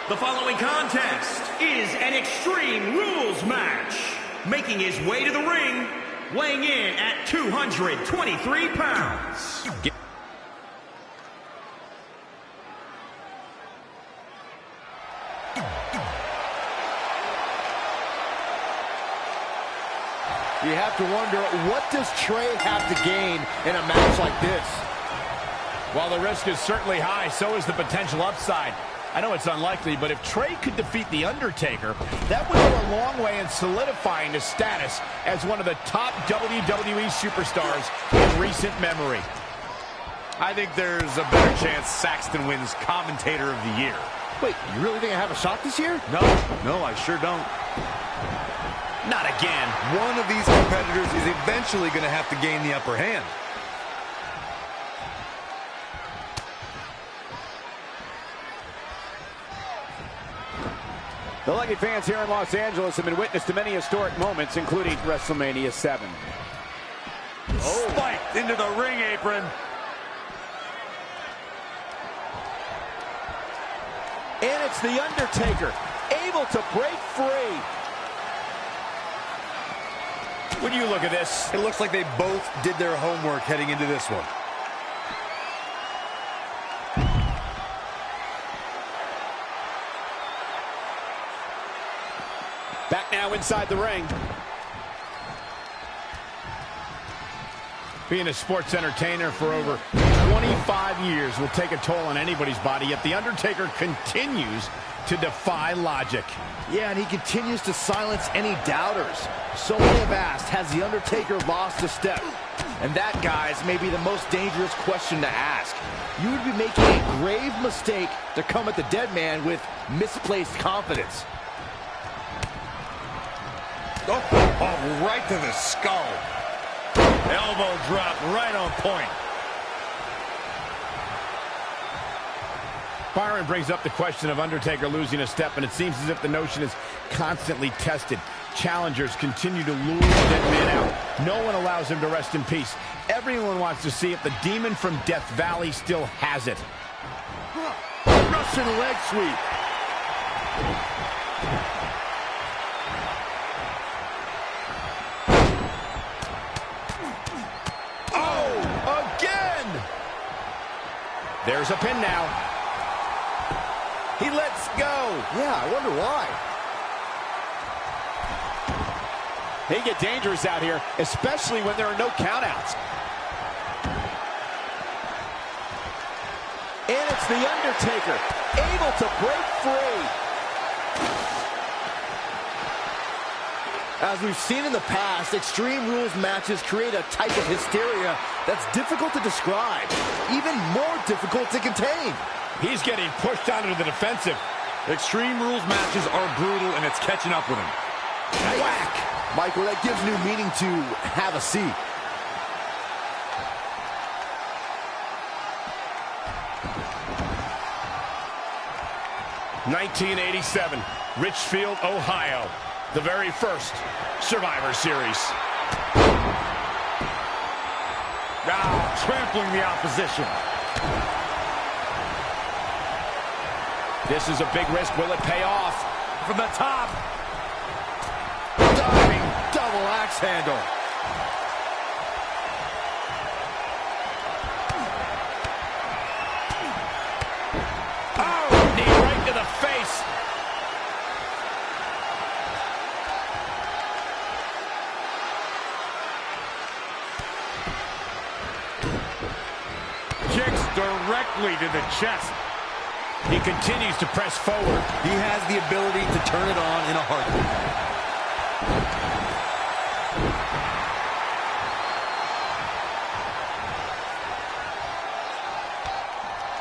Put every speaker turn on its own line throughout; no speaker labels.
The following contest is an Extreme Rules match. Making his way to the ring, weighing in at 223 pounds.
You have to wonder, what does Trey have to gain in a match like this?
While the risk is certainly high, so is the potential upside. I know it's unlikely, but if Trey could defeat The Undertaker, that would go a long way in solidifying his status as one of the top WWE superstars in recent memory.
I think there's a better chance Saxton wins Commentator of the Year.
Wait, you really think I have a shot this year?
No, I sure don't.
Not again.
One of these competitors is eventually going to have to gain the upper hand.
The lucky fans here in Los Angeles have been witness to many historic moments, including WrestleMania 7.
Oh. Spiked into the ring apron.
And it's The Undertaker, able to break free.
When you look at this,
It looks like they both did their homework heading into this one.
Back now inside the ring.
being a sports entertainer for over 25 years will take a toll on anybody's body, yet The Undertaker continues to defy logic.
Yeah, and he continues to silence any doubters. So many have asked, has The Undertaker lost a step? And that, guys, may be the most dangerous question to ask. You would be making a grave mistake to come at the dead man with misplaced confidence.
Oh, right to the skull.
Elbow drop right on point.
Byron brings up the question of Undertaker losing a step, and it seems as if the notion is constantly tested. Challengers continue to lure the dead man out. No one allows him to rest in peace. Everyone wants to see if the demon from Death Valley still has it.
Russian leg sweep.
Oh, again! There's a pin now. He lets go.
Yeah, I wonder why.
They get dangerous out here, especially when there are no countouts. And it's The Undertaker, able to break free.
As we've seen in the past, Extreme Rules matches create a type of hysteria that's difficult to describe, even more difficult to contain.
He's getting pushed onto the defensive.
Extreme Rules matches are brutal, and it's catching up with him.
Whack! Michael, that gives new meaning to have a seat.
(1987) Richfield, Ohio, the very first Survivor Series.
Trampling the opposition.
This is a big risk. Will it pay off?
From the top.
Diving double axe handle.
Oh, knee right to the face.
Kicks directly to the chest.
He continues to press forward.
He has the ability to turn it on in a heartbeat.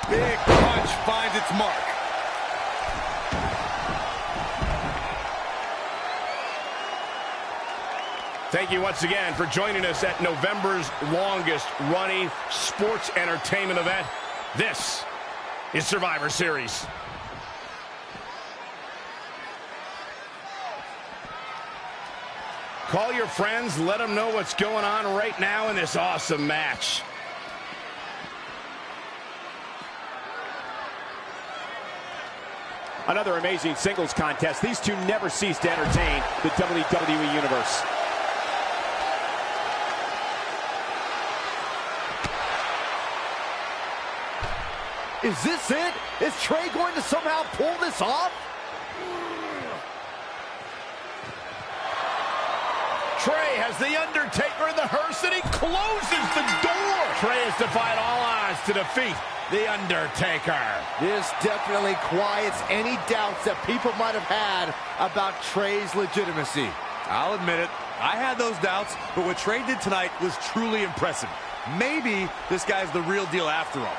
Big punch finds its mark.
Thank you once again for joining us at November's longest running sports entertainment event. This is Survivor Series. Call your friends, let them know what's going on right now in this awesome match.
Another amazing singles contest. These two never cease to entertain the WWE Universe.
Is this it? Is Trey going to somehow pull this off?
Trey has The Undertaker in the hearse, and he closes the door. Trey has defied all odds to defeat The Undertaker.
This definitely quiets any doubts that people might have had about Trey's legitimacy.
I'll admit it, I had those doubts, but what Trey did tonight was truly impressive. Maybe this guy's the real deal after all.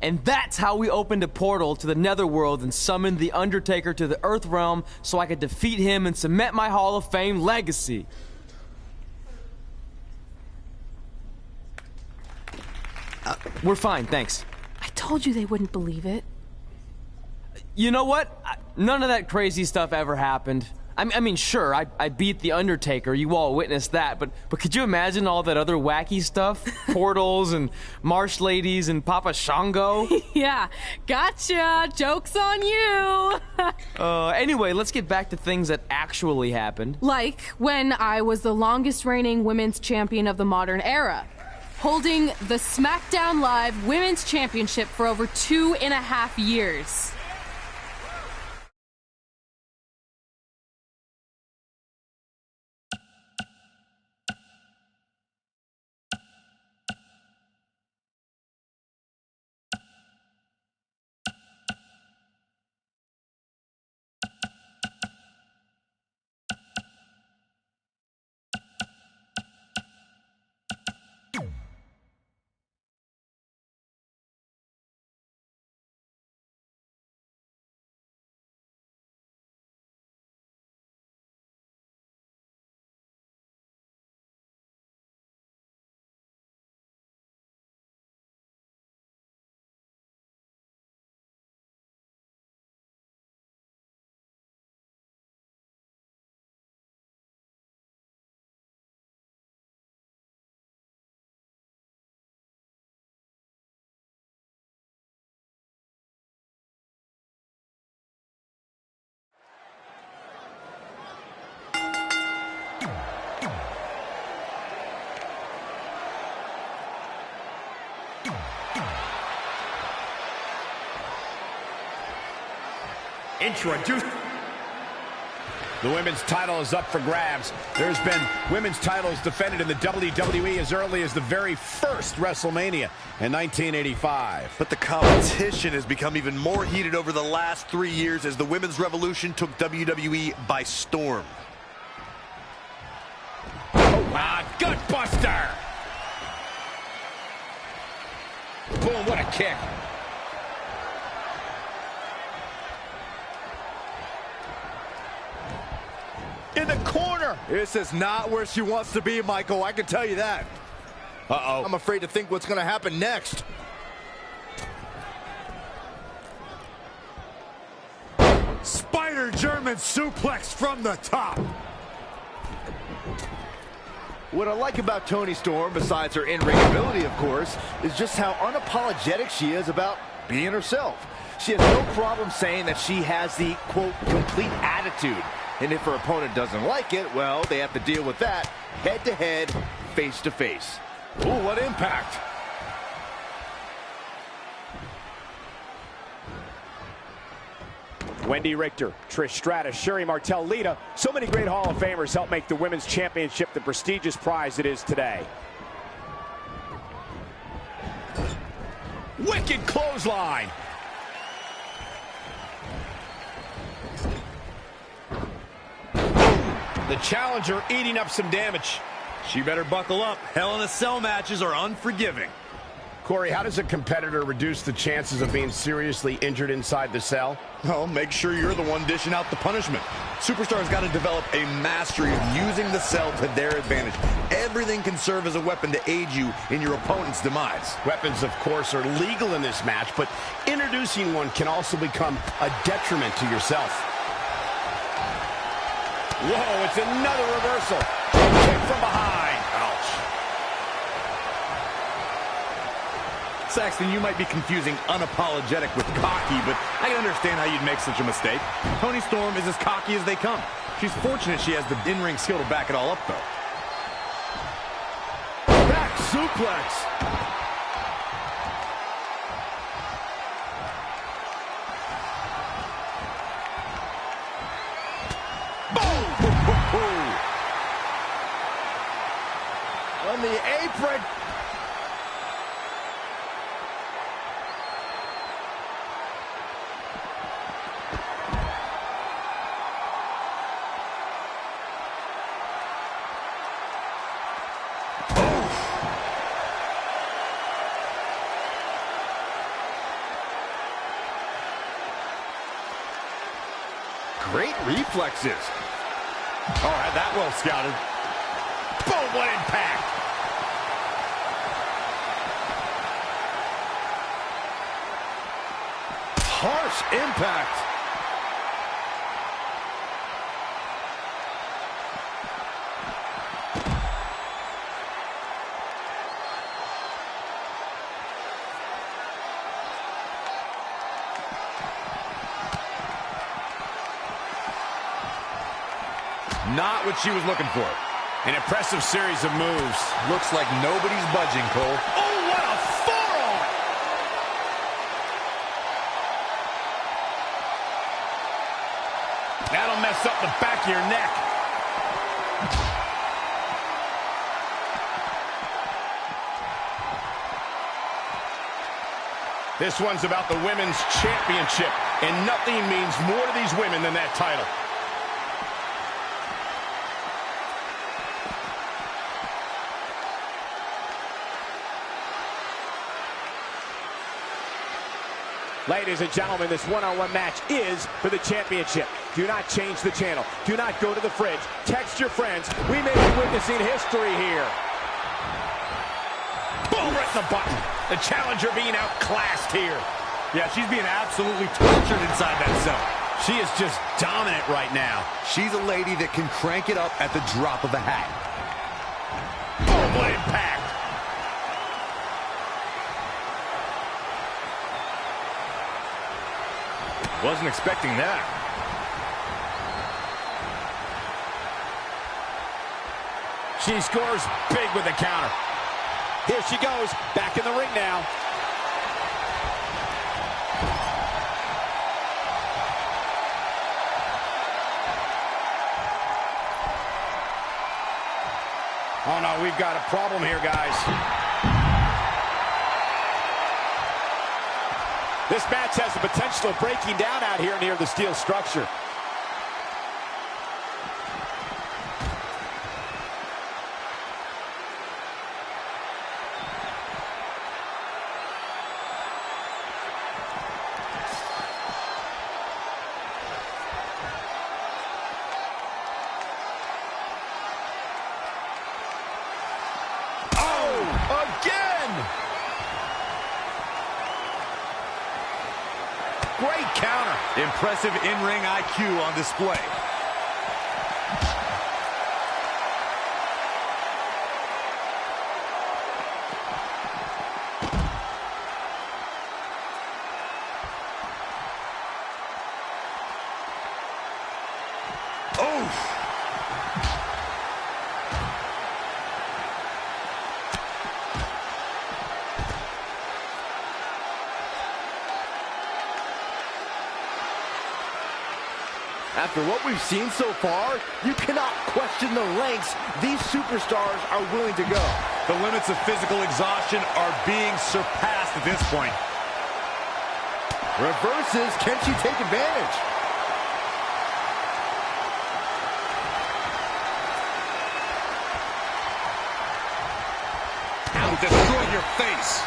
And that's how we opened a portal to the Netherworld and summoned The Undertaker to the Earth Realm so I could defeat him and cement my Hall of Fame legacy. We're fine, thanks.
I told you they wouldn't believe it.
You know what? None of that crazy stuff ever happened. I mean, sure, I beat The Undertaker, you all witnessed that, but could you imagine all that other wacky stuff? Portals and marsh ladies and Papa Shango?
Yeah, gotcha! Joke's on you!
Anyway, let's get back to things that actually happened.
Like when I was the longest reigning women's champion of the modern era, holding the SmackDown Live Women's Championship for over 2.5 years.
Introduce.
The women's title is up for grabs. There's been women's titles defended in the WWE as early as the very first WrestleMania in 1985.
But the competition has become even more heated over the last 3 years as the women's revolution took WWE by storm.
Gutbuster! Boom, what a kick. In the corner.
This is not where she wants to be, Michael. I can tell you that.
Uh-oh.
I'm afraid to think what's going to happen next.
Spider German suplex from the top.
What I like about Toni Storm, besides her in-ring ability, of course, is just how unapologetic she is about being herself. She has no problem saying that she has the, quote, complete attitude. And if her opponent doesn't like it, well, they have to deal with that head-to-head, face-to-face.
Ooh, what impact.
Wendy Richter, Trish Stratus, Sherry Martel, Lita. So many great Hall of Famers help make the Women's Championship the prestigious prize it is today.
Wicked clothesline. The challenger eating up some damage.
She better buckle up. Hell in a Cell matches are unforgiving.
Corey, how does a competitor reduce the chances of being seriously injured inside the cell?
Well, make sure you're the one dishing out the punishment. Superstars got to develop a mastery of using the cell to their advantage. Everything can serve as a weapon to aid you in your opponent's demise.
Weapons, of course, are legal in this match, but introducing one can also become a detriment to yourself. Whoa, it's another reversal. Kick from behind. Ouch.
Saxton, you might be confusing unapologetic with cocky, but I can understand how you'd make such a mistake. Toni Storm is as cocky as they come. She's fortunate she has the in-ring skill to back it all up, though.
Back suplex. On the apron.
Great reflexes. Oh, had that well scouted.
Boom, what impact. Harsh impact.
Not what she was looking for.
An impressive series of moves.
Looks like nobody's budging, Cole.
Oh, what a forearm! That'll mess up the back of your neck. This one's about the women's championship, and nothing means more to these women than that title.
Ladies and gentlemen, this one-on-one match is for the championship. Do not change the channel. Do not go to the fridge. Text your friends. We may be witnessing history here.
Boom, right in the button. The challenger being outclassed here.
Yeah, she's being absolutely tortured inside that cell.
She is just dominant right now.
She's a lady that can crank it up at the drop of a hat.
Boom, what impact.
Wasn't expecting that.
She scores big with the counter.
Here she goes, back in the ring now.
Oh no, we've got a problem here, guys.
This match has the potential of breaking down out here near the steel structure.
Great counter.
Impressive in-ring IQ on display.
After what we've seen so far, you cannot question the lengths these superstars are willing to go.
The limits of physical exhaustion are being surpassed at this point.
Reverses, can she take advantage?
I'll destroy your face.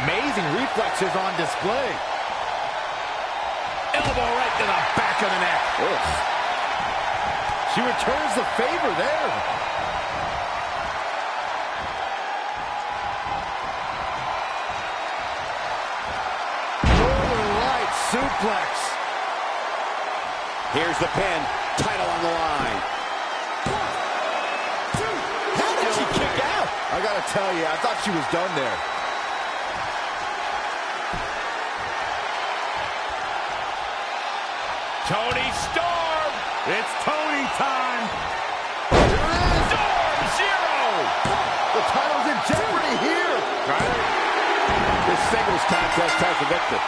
Amazing reflexes on display.
Elbow right to the back of the neck.
Ugh. She returns the favor there. Northern Light suplex.
Here's the pin. Title on the line.
How did she kick out? I gotta tell you, I thought she was done there.
Tony Storm.
It's Tony time.
Storm Zero.
The title's in jeopardy here.
This singles contest has the victor.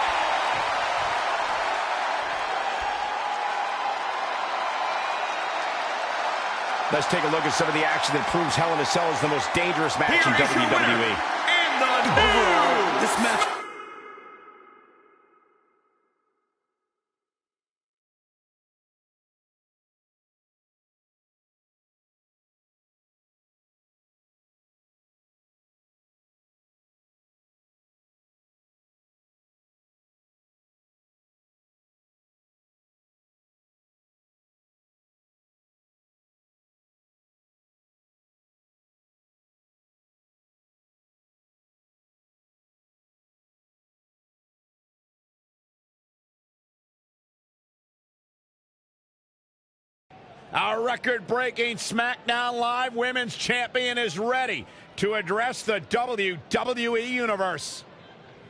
Let's take a look at some of the action that proves Hell in a Cell is the most dangerous match in WWE.
And the overall,
This match.
Our record-breaking SmackDown Live Women's Champion is ready to address the WWE Universe.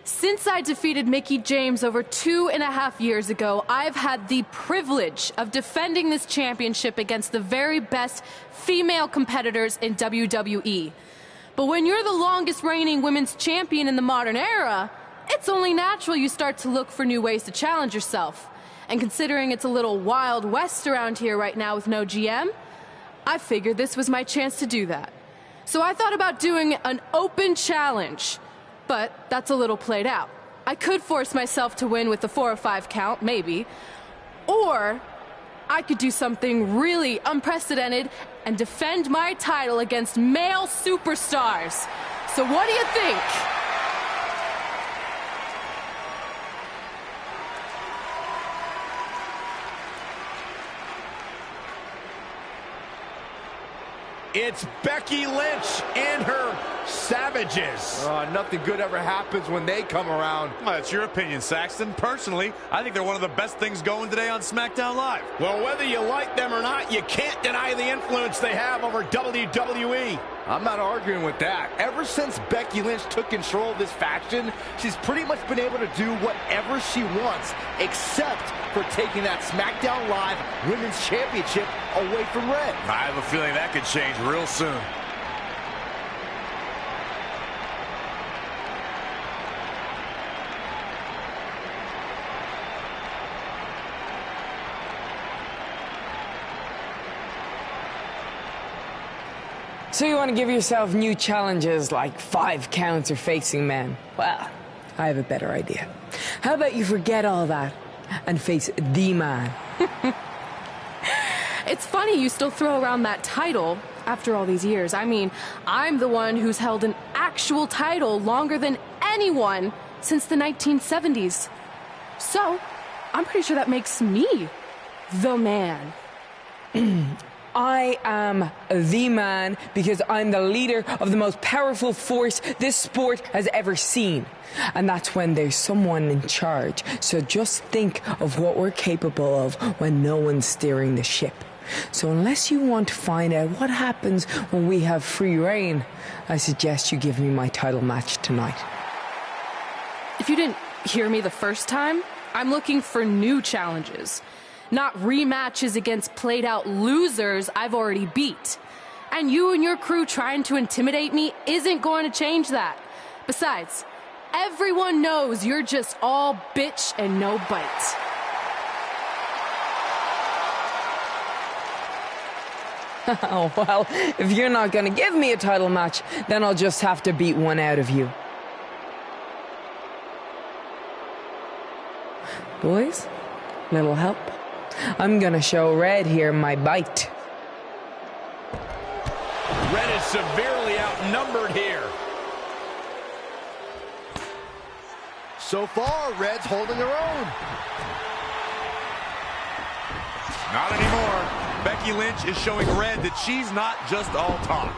Since I defeated Mickie James over 2.5 years ago, I've had the privilege of defending this championship against the very best female competitors in WWE. But when you're the longest reigning women's champion in the modern era, it's only natural you start to look for new ways to challenge yourself. And considering it's a little Wild West around here right now with no GM, I figured this was my chance to do that. So I thought about doing an open challenge, but that's a little played out. I could force myself to win with the 4 or 5 count, maybe, or I could do something really unprecedented and defend my title against male superstars. So what do you think?
It's Becky Lynch and her Savages.
Nothing good ever happens when they come around.
Well, that's your opinion, Saxton. Personally, I think they're one of the best things going today on SmackDown Live.
Well, whether you like them or not, you can't deny the influence they have over WWE.
I'm not arguing with that. Ever since Becky Lynch took control of this faction, she's pretty much been able to do whatever she wants, except for taking that SmackDown Live Women's Championship away from Red.
I have a feeling that could change real soon.
So you want to give yourself new challenges like 5 counts or facing men? Well, I have a better idea. How about you forget all that and face the man?
It's funny you still throw around that title after all these years. I mean, I'm the one who's held an actual title longer than anyone since the 1970s. So, I'm pretty sure that makes me the man.
I am the man because I'm the leader of the most powerful force this sport has ever seen. And that's when there's someone in charge. So just think of what we're capable of when no one's steering the ship. So unless you want to find out what happens when we have free reign, I suggest you give me my title match tonight.
If you didn't hear me the first time, I'm looking for new challenges. Not rematches against played-out losers I've already beat. And you and your crew trying to intimidate me isn't going to change that. Besides, everyone knows you're just all bitch and no bite.
Oh, well, if you're not gonna give me a title match, then I'll just have to beat one out of you. Boys, little help? I'm gonna show Red here my bite.
Red is severely outnumbered here.
So far, Red's holding her own.
Not anymore. Becky Lynch is showing Red that she's not just all talk.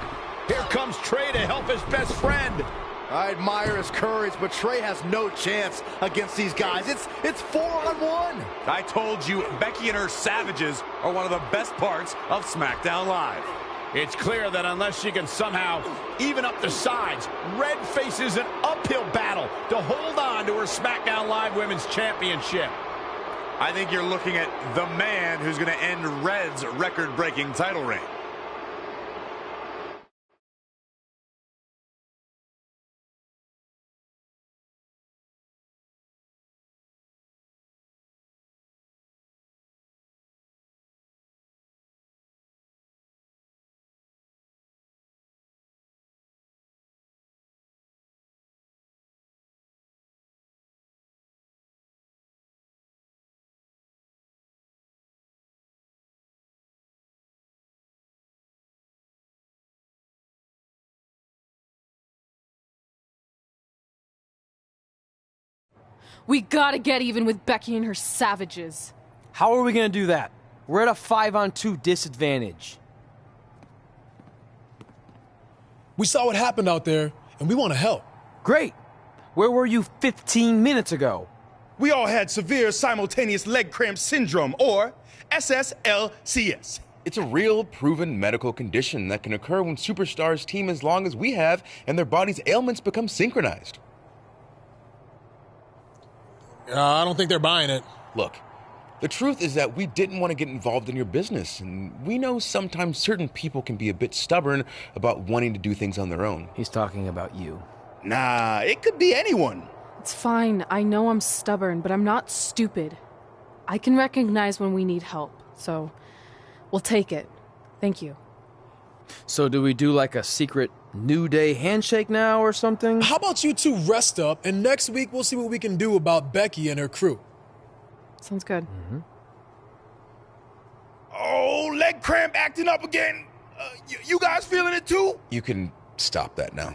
Here comes Trey to help his best friend.
I admire his courage, but Trey has no chance against these guys. It's 4-on-1.
I told you, Becky and her savages are one of the best parts of SmackDown Live.
It's clear that unless she can somehow even up the sides, Red faces an uphill battle to hold on to her SmackDown Live Women's Championship.
I think you're looking at the man who's going to end Red's record-breaking title reign.
We gotta get even with Becky and her savages.
How are we gonna do that? We're at a 5-on-2 disadvantage.
We saw what happened out there, and we want to help.
Great. Where were you 15 minutes ago?
We all had severe simultaneous leg cramp syndrome, or SSLCS.
It's a real, proven medical condition that can occur when superstars team as long as we have and their body's ailments become synchronized.
I don't think they're buying it.
Look, the truth is that we didn't want to get involved in your business, and we know sometimes certain people can be a bit stubborn about wanting to do things on their own.
He's talking about you.
Nah, it could be anyone.
It's fine. I know I'm stubborn, but I'm not stupid. I can recognize when we need help, so we'll take it. Thank you.
So do we do like a secret New Day handshake now or something?
How about you two rest up, and next week we'll see what we can do about Becky and her crew.
Sounds good.
Mm-hmm.
Oh, leg cramp acting up again. You guys feeling it too?
You can stop that now.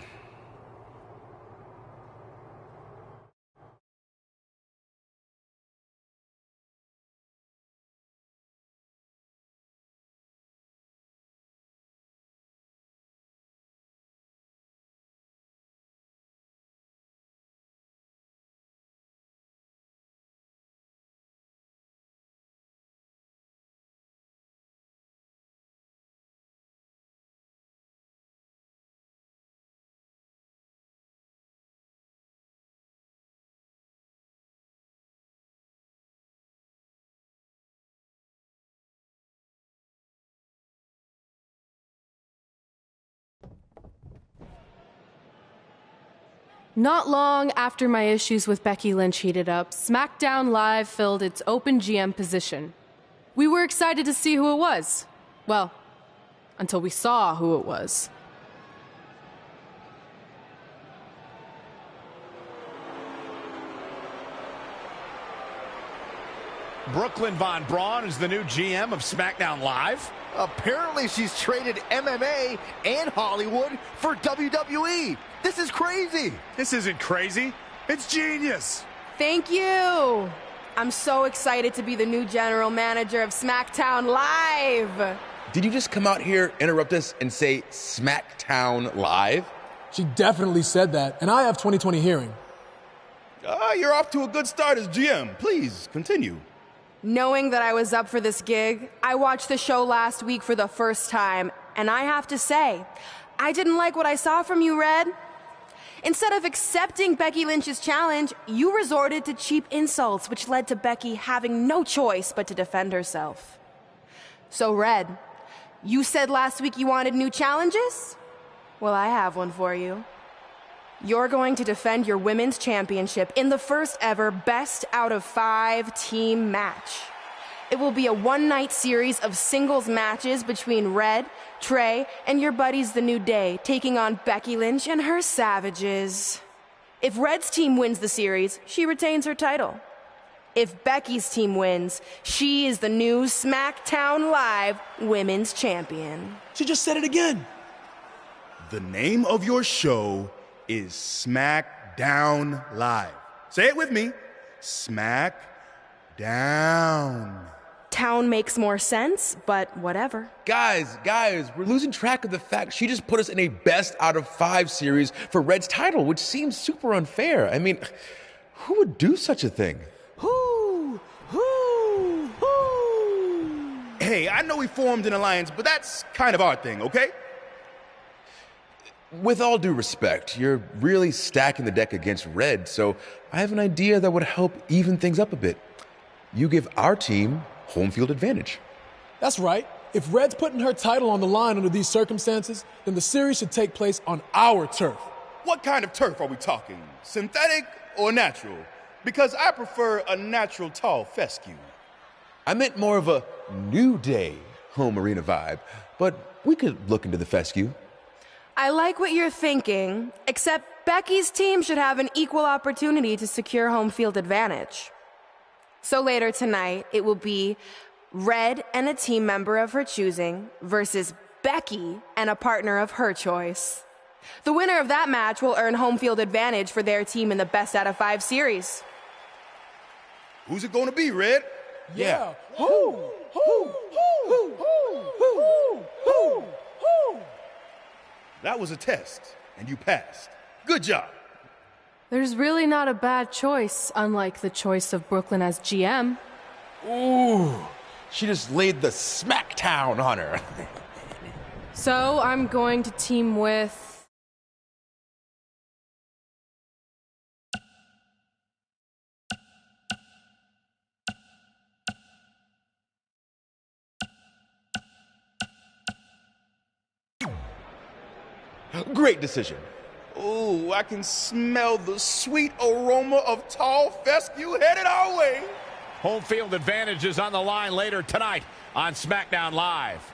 Not long after my issues with Becky Lynch heated up, SmackDown Live filled its open GM position. We were excited to see who it was. Well, until we saw who it was.
Brooklyn Von Braun is the new GM of SmackDown Live.
Apparently she's traded MMA and Hollywood for WWE. This is crazy.
This isn't crazy. It's genius.
Thank you. I'm so excited to be the new general manager of SmackDown Live.
Did you just come out here, interrupt us, and say SmackDown Live?
She definitely said that, and I have 20/20 hearing.
You're off to a good start as GM. Please, continue.
Knowing that I was up for this gig, I watched the show last week for the first time, and I have to say, I didn't like what I saw from you, Red. Instead of accepting Becky Lynch's challenge, you resorted to cheap insults, which led to Becky having no choice but to defend herself. So, Red, you said last week you wanted new challenges? Well, I have one for you. You're going to defend your women's championship in the first ever best out of 5 team match. It will be a one-night series of singles matches between Red, Trey, and your buddies The New Day, taking on Becky Lynch and her Savages. If Red's team wins the series, she retains her title. If Becky's team wins, she is the new SmackDown Live Women's Champion.
She just said it again.
The name of your show is SmackDown Live. Say it with me. SmackDown.
Town makes more sense, but whatever.
Guys, we're losing track of the fact she just put us in a best out of 5 series for Red's title, which seems super unfair. I mean, who would do such a thing?
Hey, I know we formed an alliance, but that's kind of our thing, okay?
With all due respect, you're really stacking the deck against Red, so I have an idea that would help even things up a bit. You give our team home field advantage.
That's right. If Red's putting her title on the line under these circumstances, then the series should take place on our turf.
What kind of turf are we talking? Synthetic or natural? Because I prefer a natural tall fescue.
I meant more of a New Day home arena vibe, but we could look into the fescue.
I like what you're thinking, except Becky's team should have an equal opportunity to secure home field advantage. So later tonight, it will be Red and a team member of her choosing versus Becky and a partner of her choice. The winner of that match will earn home field advantage for their team in the best out of 5 series.
Who's it going to be, Red?
Yeah.
That was a test, and you passed. Good job.
There's really not a bad choice, unlike the choice of Brooklyn as GM.
Ooh, she just laid the smackdown on her.
So I'm going to team with...
Great decision.
Ooh, I can smell the sweet aroma of tall fescue headed our way.
Home field advantage is on the line later tonight on SmackDown Live.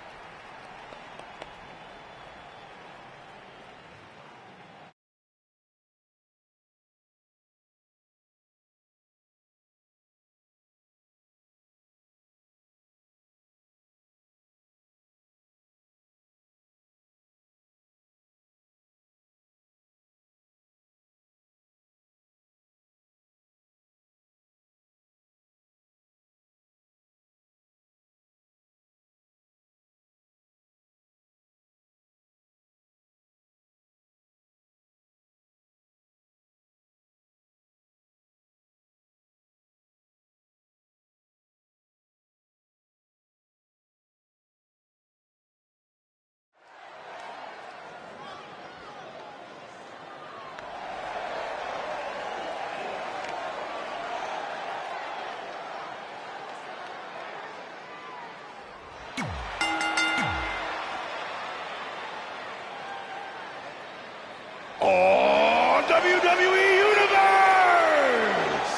Oh, WWE Universe!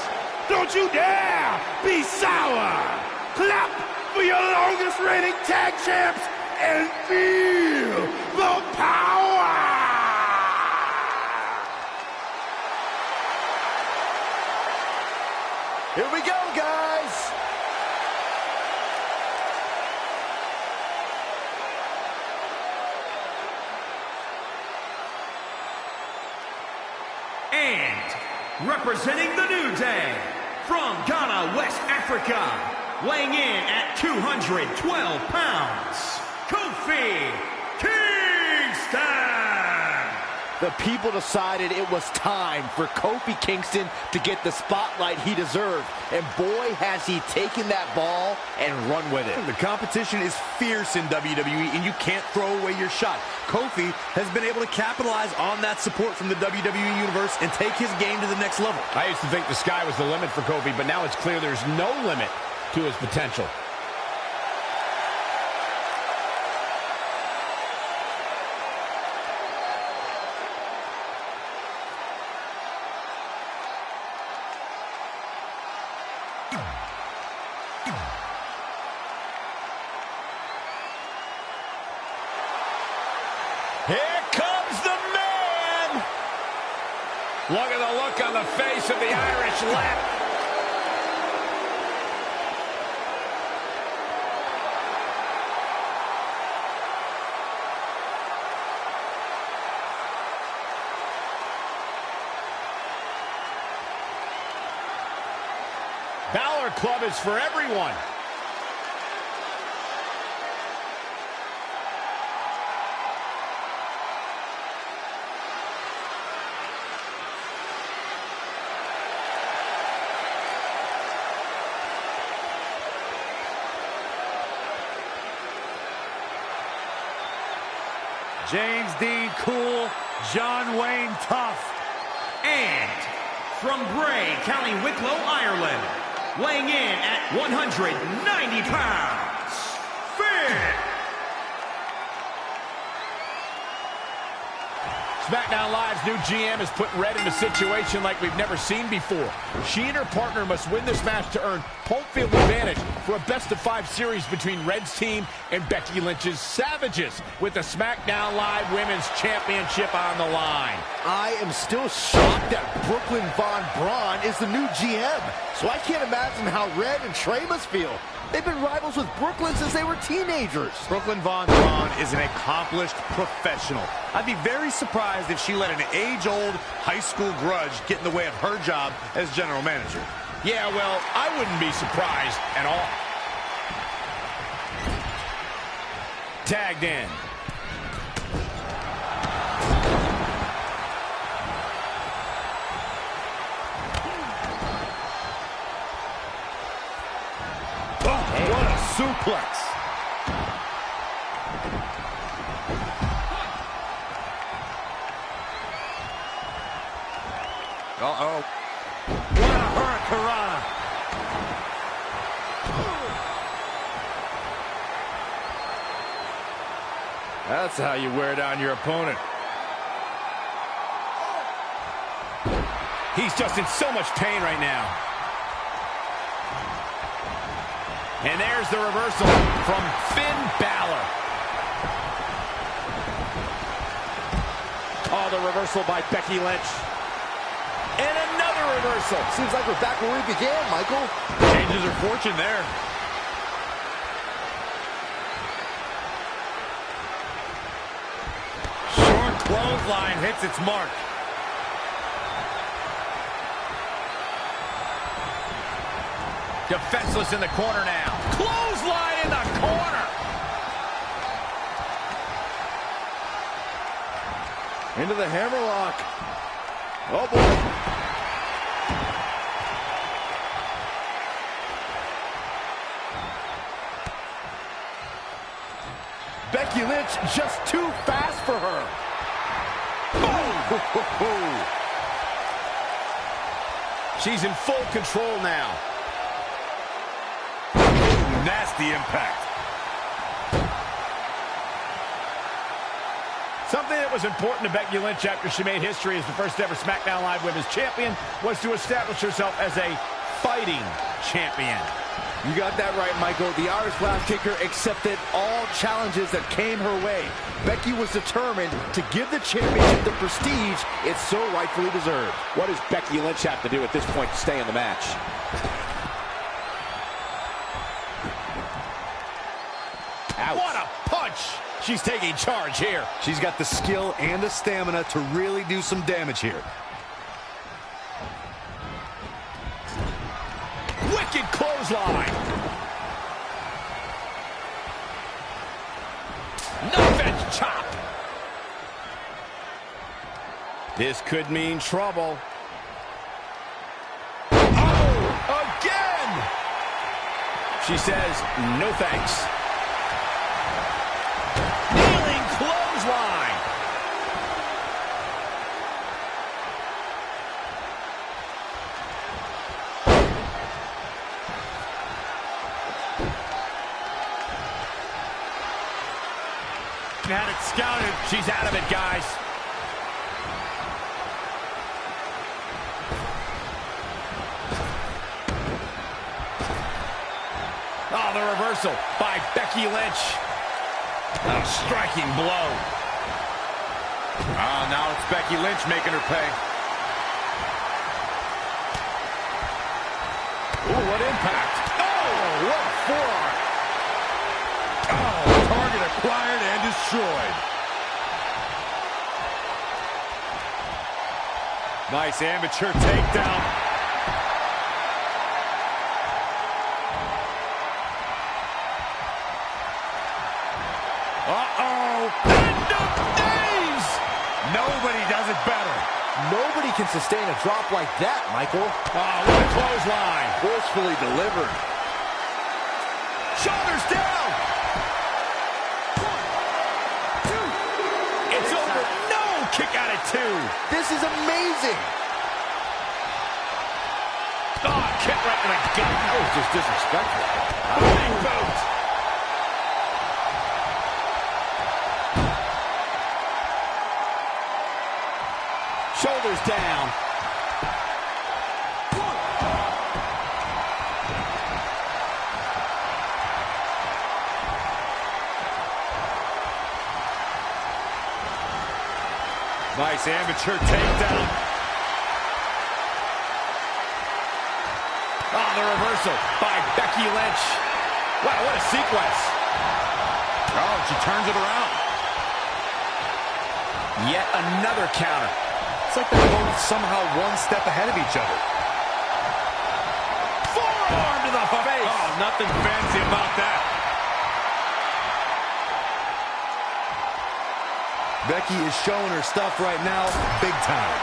Don't you dare be sour! Clap for your longest reigning tag champs and feel the power!
Here we go, guys.
And representing the New Day, from Ghana, West Africa, weighing in at 212 pounds, Kofi Kingston!
The people decided it was time for Kofi Kingston to get the spotlight he deserved. And boy, has he taken that ball and run with it.
The competition is fierce in WWE, and you can't throw away your shot. Kofi has been able to capitalize on that support from the WWE Universe and take his game to the next level.
I used to think the sky was the limit for Kofi, but now it's clear there's no limit to his potential. Look at the look on the face of the Irish left. Balor Club is for everyone.
James Dean cool, John Wayne tough.
And from Bray, County Wicklow, Ireland, weighing in at 190 pounds, Finn.
SmackDown Live's new GM has put Red in a situation like we've never seen before. She and her partner must win this match to earn home field advantage for a best-of-5 series between Red's team and Becky Lynch's Savages, with the SmackDown Live Women's Championship on the line.
I am still shocked that Brooklyn Von Braun is the new GM, so I can't imagine how Red and Trey must feel. They've been rivals with Brooklyn since they were teenagers.
Brooklyn Von Braun is an accomplished professional. I'd be very surprised if she let an age-old high school grudge get in the way of her job as general manager.
Yeah, well, I wouldn't be surprised at all. Tagged in.
What a suplex. Uh-oh. What a hurricanrana.
That's how you wear down your opponent. He's just in so much pain right now. And there's the reversal from Finn Balor. Oh, the reversal by Becky Lynch. And another reversal.
Seems like we're back where we began, Michael.
Changes her fortune there. Short clothesline hits its mark.
Defenseless in the corner now. Clothesline in the corner.
Into the hammerlock. Oh, boy. Becky Lynch just too fast for her.
Oh. She's in full control now.
Nasty impact.
Something that was important to Becky Lynch after she made history as the first ever SmackDown Live Women's Champion was to establish herself as a fighting champion.
You got that right, Michael. The Irish Blast Kicker accepted all challenges that came her way. Becky was determined to give the championship the prestige it so rightfully deserved.
What does Becky Lynch have to do at this point to stay in the match?
Ouch. What a punch! She's taking charge here.
She's got the skill and the stamina to really do some damage here.
Wicked clothesline. Knife edge chop. This could mean trouble. Oh, again! She says, no thanks. Kneeling clothesline.
Had it scouted.
She's out of it, guys. Oh, the reversal by Becky Lynch. A striking blow.
Oh, now it's Becky Lynch making her pay.
Ooh, what impact. Oh, what forearm. Oh, target acquired and destroyed. Nice amateur takedown. Uh-oh. End of days. Nobody does it better.
Nobody can sustain a drop like that, Michael.
Oh, what a clothesline.
Forcefully delivered.
Shoulders down. 1, 2. It's over. No, kick out at 2.
This is amazing.
Oh, kick right in the gut.
That was just disrespectful.
Big boot. Shoulders down. 1. Nice amateur takedown. Oh, the reversal by Becky Lynch. Wow, what a sequence. Oh, she turns it around. Yet another counter.
It's like they're both somehow one step ahead of each other.
Forearm to the face. Oh, nothing fancy about that.
Becky is showing her stuff right now, big time.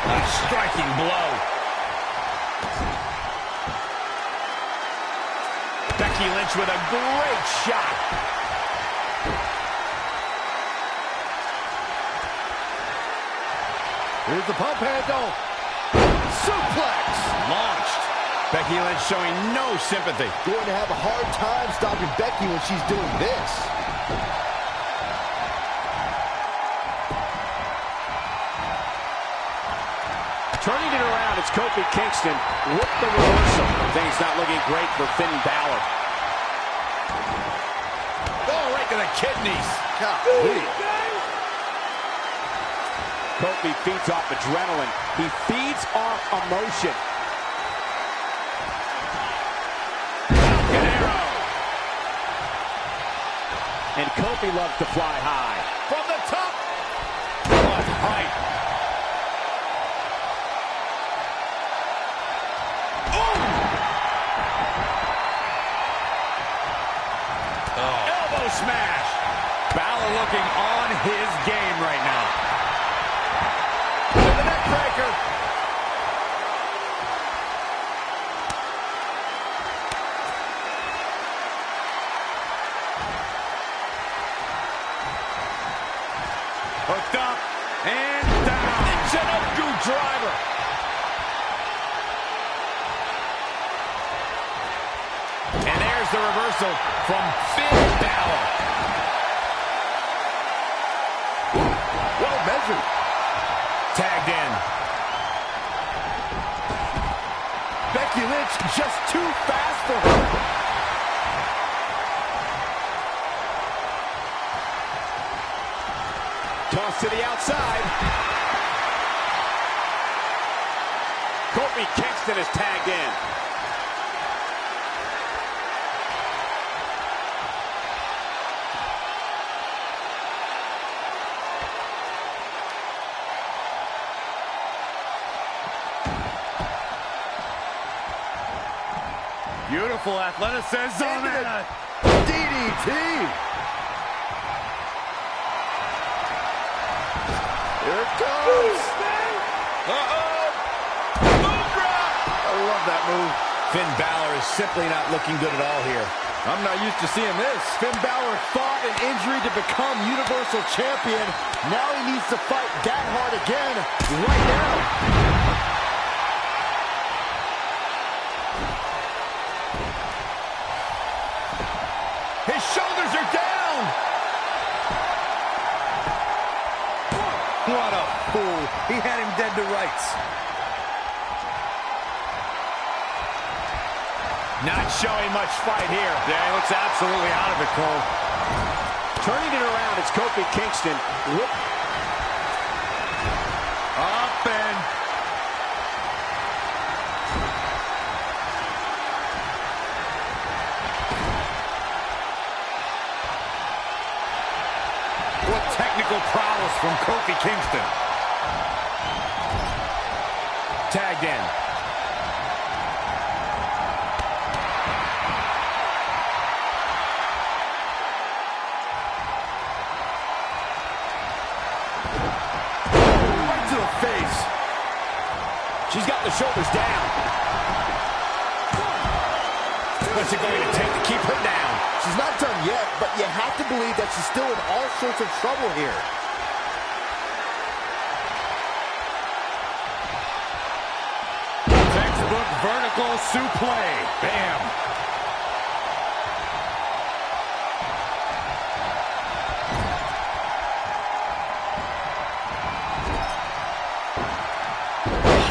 A striking blow. Becky Lynch with a great shot.
Here's the pump handle. Suplex.
Launched. Becky Lynch showing no sympathy.
Going to have a hard time stopping Becky when she's doing this.
Turning it around, it's Kofi Kingston with the reversal. Things not looking great for Finn Balor.
Oh, right to the kidneys.
Golly.
Kofi feeds off adrenaline. He feeds off emotion.
An arrow.
And Kofi loves to fly high.
From the top. What height. Oh. Elbow smash. Balor looking on his game right now. The neck breaker. Hooked up and down. Ninja driver. And there's the reversal from Finn Balor.
Well measured.
Tagged in.
Becky Lynch just too fast for her.
Toss to the outside. Kofi Kingston is tagged in.
Beautiful athleticism and a
DDT. Here it comes.
uh-oh. Boom drop.
I love that move.
Finn Balor is simply not looking good at all here.
I'm not used to seeing this. Finn Balor fought an injury to become Universal Champion. Now he needs to fight that hard again right now.
His shoulders are down.
What a fool. He had him dead to rights.
Not showing much fight here.
Yeah, he looks absolutely out of it, Cole.
Turning it around, it's Kofi Kingston.
Up and...
What technical prowess from Kofi Kingston.
Tagged in.
Right to the face.
She's got the shoulders down. What's it going to take to keep her down?
She's not done yet, but you have to believe that she's still in all sorts of trouble here.
Textbook vertical suplex. Bam.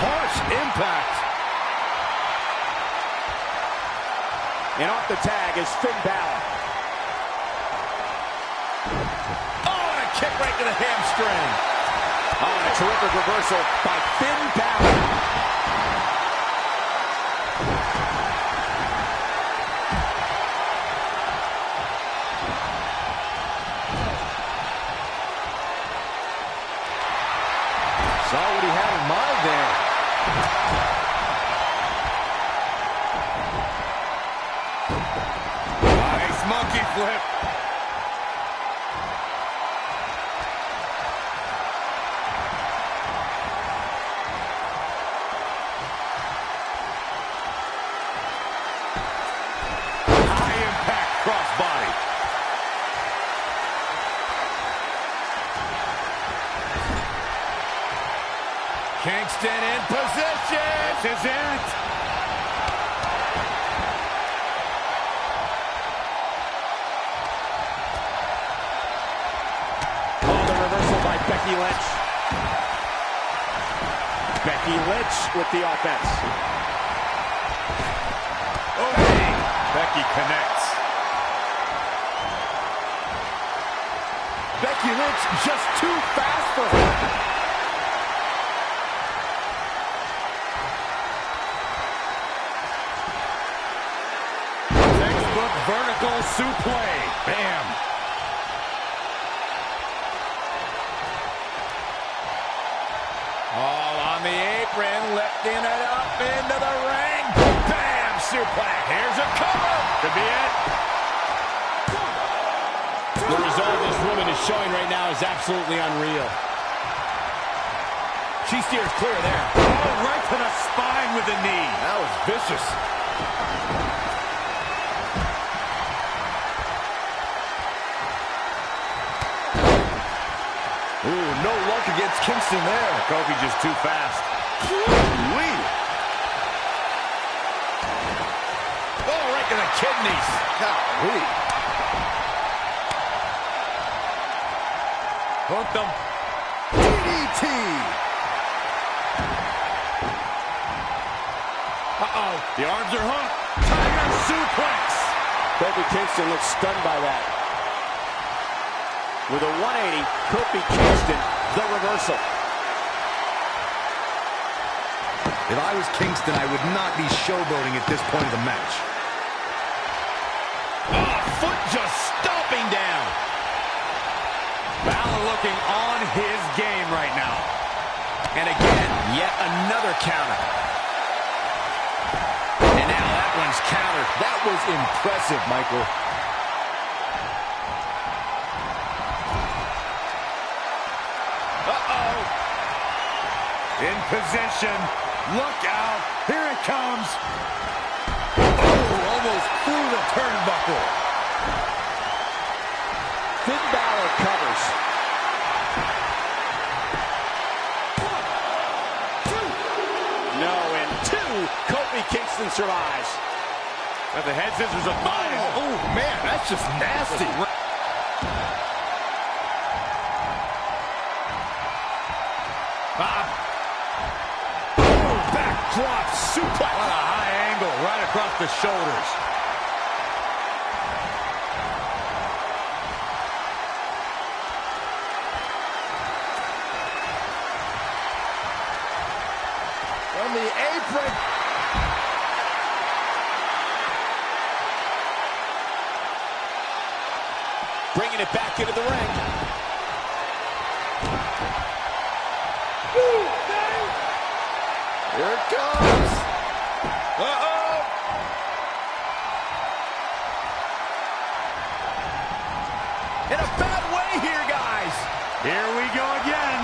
Harsh impact.
And off the tag is Finn Balor.
Oh, and a kick right to the hamstring.
Oh, and a terrific reversal by Finn Balor.
Saw what he had in mind there.
Nice monkey flip. High impact crossbody. Kingston in position. This is it.
Oh, the reversal by Becky Lynch. Becky Lynch with the offense.
Oh, hey. Becky connects.
Becky Lynch just too fast for her.
Textbook vertical suplex. Bam. All on the apron, lifting it up into the ring. Bam! Suplex. Here's a cover. Could be it.
The resolve this woman is showing right now is absolutely unreal.
She steers clear there. Oh, right to the spine with the knee.
That was vicious. Ooh, no luck against Kingston there.
Kofi just too fast.
Wee.
Oh, right to the kidneys.
Golly.
Hooked them.
DDT.
Uh-oh. The arms are hooked. Tiger suplex.
Kofi Kingston looks stunned by that. With a 180, Kofi Kingston, the reversal.
If I was Kingston, I would not be showboating at this point of the match.
Oh, foot just stomping down. Balor looking on his game right now.
And again, yet another counter. And now that one's countered.
That was impressive, Michael.
Uh-oh. In position. Look out. Here it comes. Oh, almost through the turnbuckle.
Finn Balor covers. No, and two, Kofi Kingston survives.
At the head scissors of mine.
Oh, man, that's just nasty.
Backdrop suplex. What a high angle right across the shoulders.
From the apron.
Bringing it back into the ring.
Here it comes.
Uh-oh. In a bad way here, guys. Here we go again.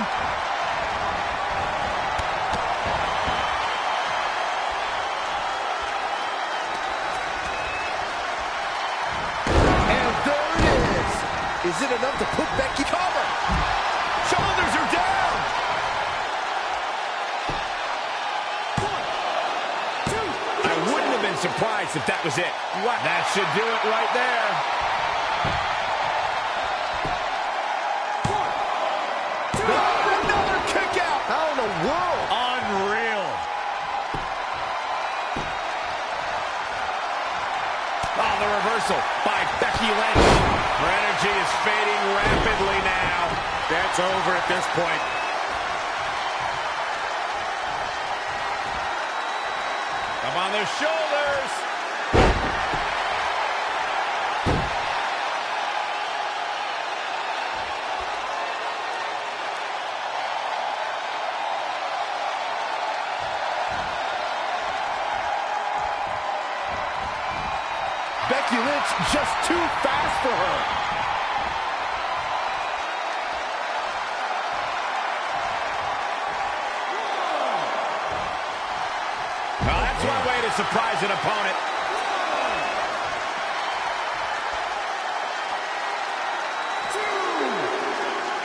And there it is. Is it enough to put Becky cover?
Shoulders are down. I wouldn't have been surprised if that was it. That should do it right there. Another kick out.
How in the world?
Unreal. Oh, the reversal by Becky Lynch. Her energy is fading rapidly now. That's over at this point. Up on their shoulders.
Becky Lynch just too fast for her.
Well, that's one way to surprise an opponent.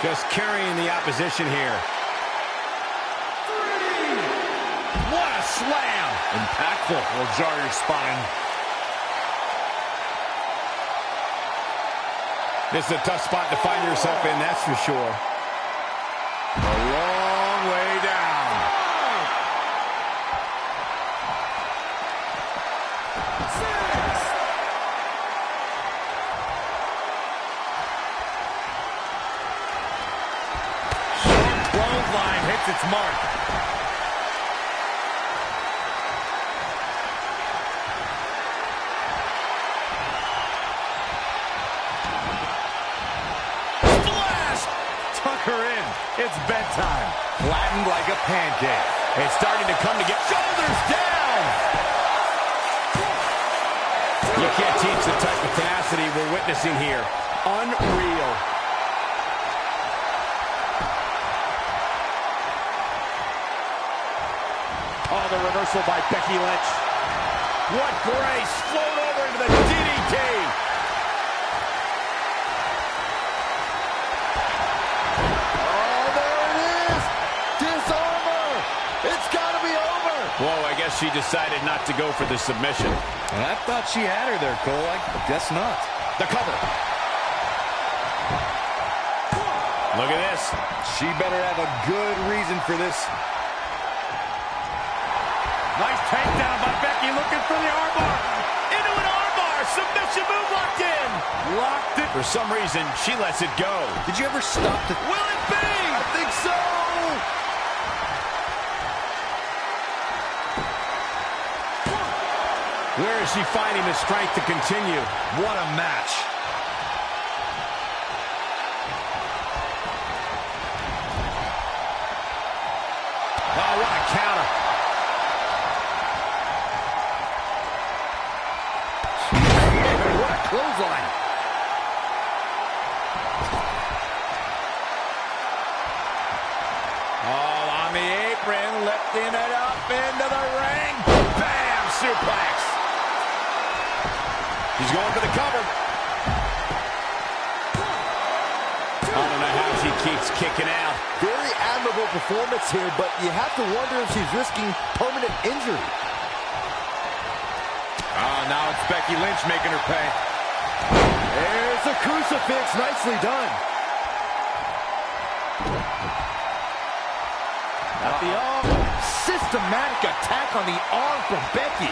Just carrying the opposition here. What a slam!
Impactful. Will jar your spine.
This is a tough spot to find yourself in, that's for sure. A long way down. Short clothesline hits its mark. Her in. It's bedtime.
Flattened like a pancake.
It's starting to come together. Shoulders down. You can't teach the type of tenacity we're witnessing here. Unreal. Oh, the reversal by Becky Lynch. What grace. Float over into the DDT. Whoa, I guess she decided not to go for the submission.
And I thought she had her there, Cole. I guess not.
The cover. Look at this.
She better have a good reason for this.
Nice takedown by Becky, looking for the armbar. Into an armbar. Submission move locked in. Locked it. For some reason, she lets it go.
Did you ever stop the...
Will it be?
I think so.
Where is she finding the strength to continue?
What a match.
Oh, what a counter.
What a clothesline.
Oh, on the apron, lifting it up into the ring. Bam! Suplex. He's going for the cover. I don't know how she keeps kicking out.
Very admirable performance here, but you have to wonder if she's risking permanent injury.
Oh, now it's Becky Lynch making her pay.
There's a crucifix. Nicely done.
At the arm.
Systematic attack on the arm from Becky.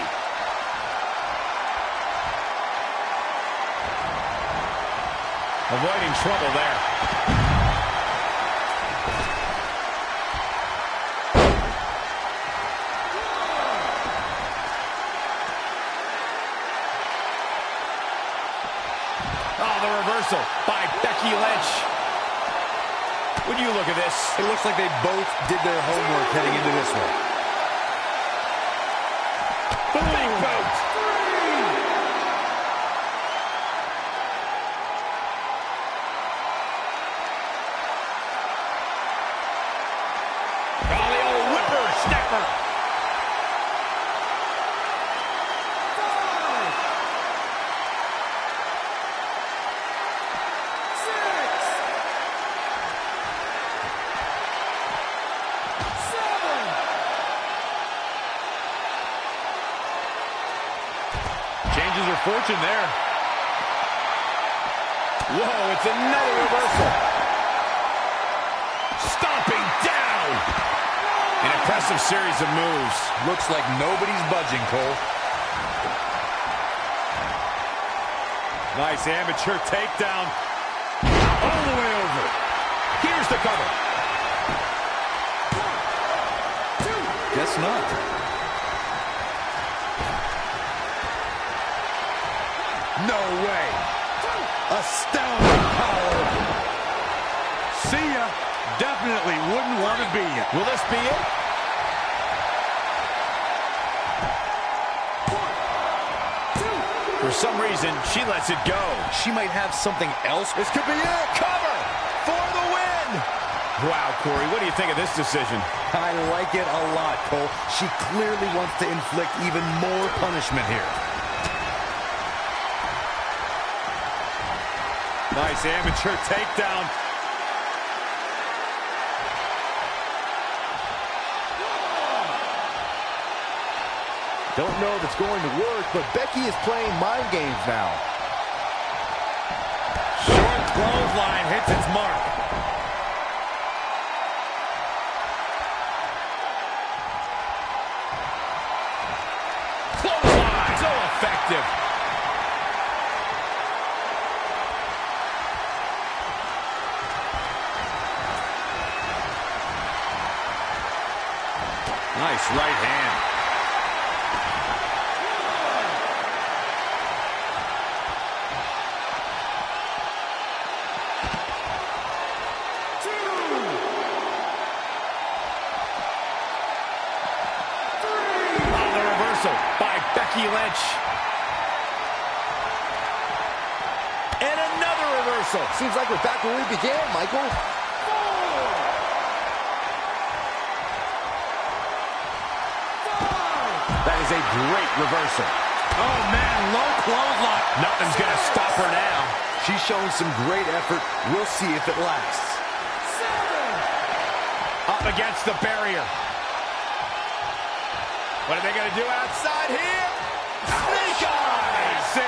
Avoiding trouble there. Oh, the reversal by Becky Lynch. When you look at this,
it looks like they both did their homework heading into this one.
Big boot. Oh, the old whippersnapper.
Changes her fortune there.
Whoa, it's another reversal. Stomping down. An impressive series of moves.
Looks like nobody's budging, Cole. Nice amateur takedown. All the way over.
Here's the cover.
Guess not. No way. Astounding power. See ya. Definitely wouldn't want to be ya.
Will this be it? For some reason, she lets it go.
She might have something else.
This could be it. Cover for the win. Wow, Corey, what do you think of this decision?
I like it a lot, Cole. She clearly wants to inflict even more punishment here. Nice amateur takedown.
Don't know if it's going to work, but Becky is playing mind games now.
Short clothesline hits its mark.
Clothesline, so effective.
Nice right hand.
By Becky Lynch. And another reversal.
Seems like we're back where we began, Michael.
That is a great reversal.
Oh, man, low clothesline.
Nothing's going to stop her now.
She's showing some great effort. We'll see if it lasts.
Up against the barrier. What are they going to do outside here? Snake eyes!
8.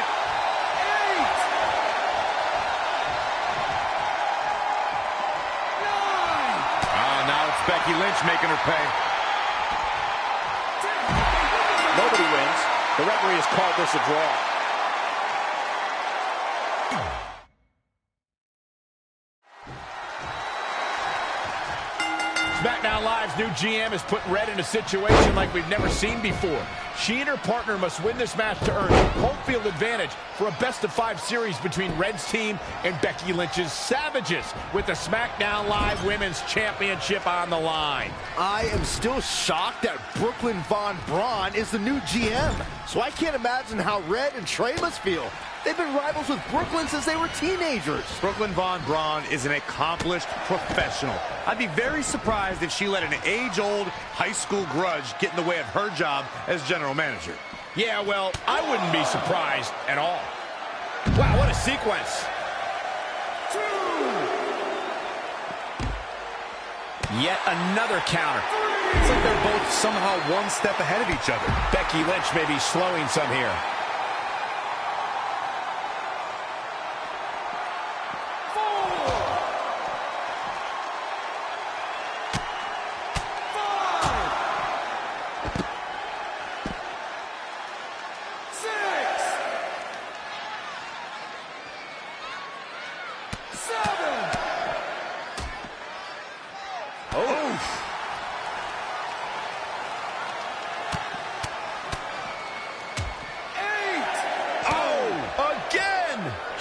Now it's Becky Lynch making her pay.
Nobody wins. The referee has called this a draw.
SmackDown Live's new GM has put Red in a situation like we've never seen before. She and her partner must win this match to earn home field advantage for a best-of-5 series between Red's team and Becky Lynch's Savages, with the SmackDown Live Women's Championship on the line.
I am still shocked that Brooklyn Von Braun is the new GM, so I can't imagine how Red and Trey must feel. They've been rivals with Brooklyn since they were teenagers.
Brooklyn Von Braun is an accomplished professional. I'd be very surprised if she let an age-old high school grudge get in the way of her job as general manager.
Yeah, well, I wouldn't be surprised at all. Wow, what a sequence. Yet another counter.
It's like they're both somehow one step ahead of each other.
Becky Lynch may be slowing some here.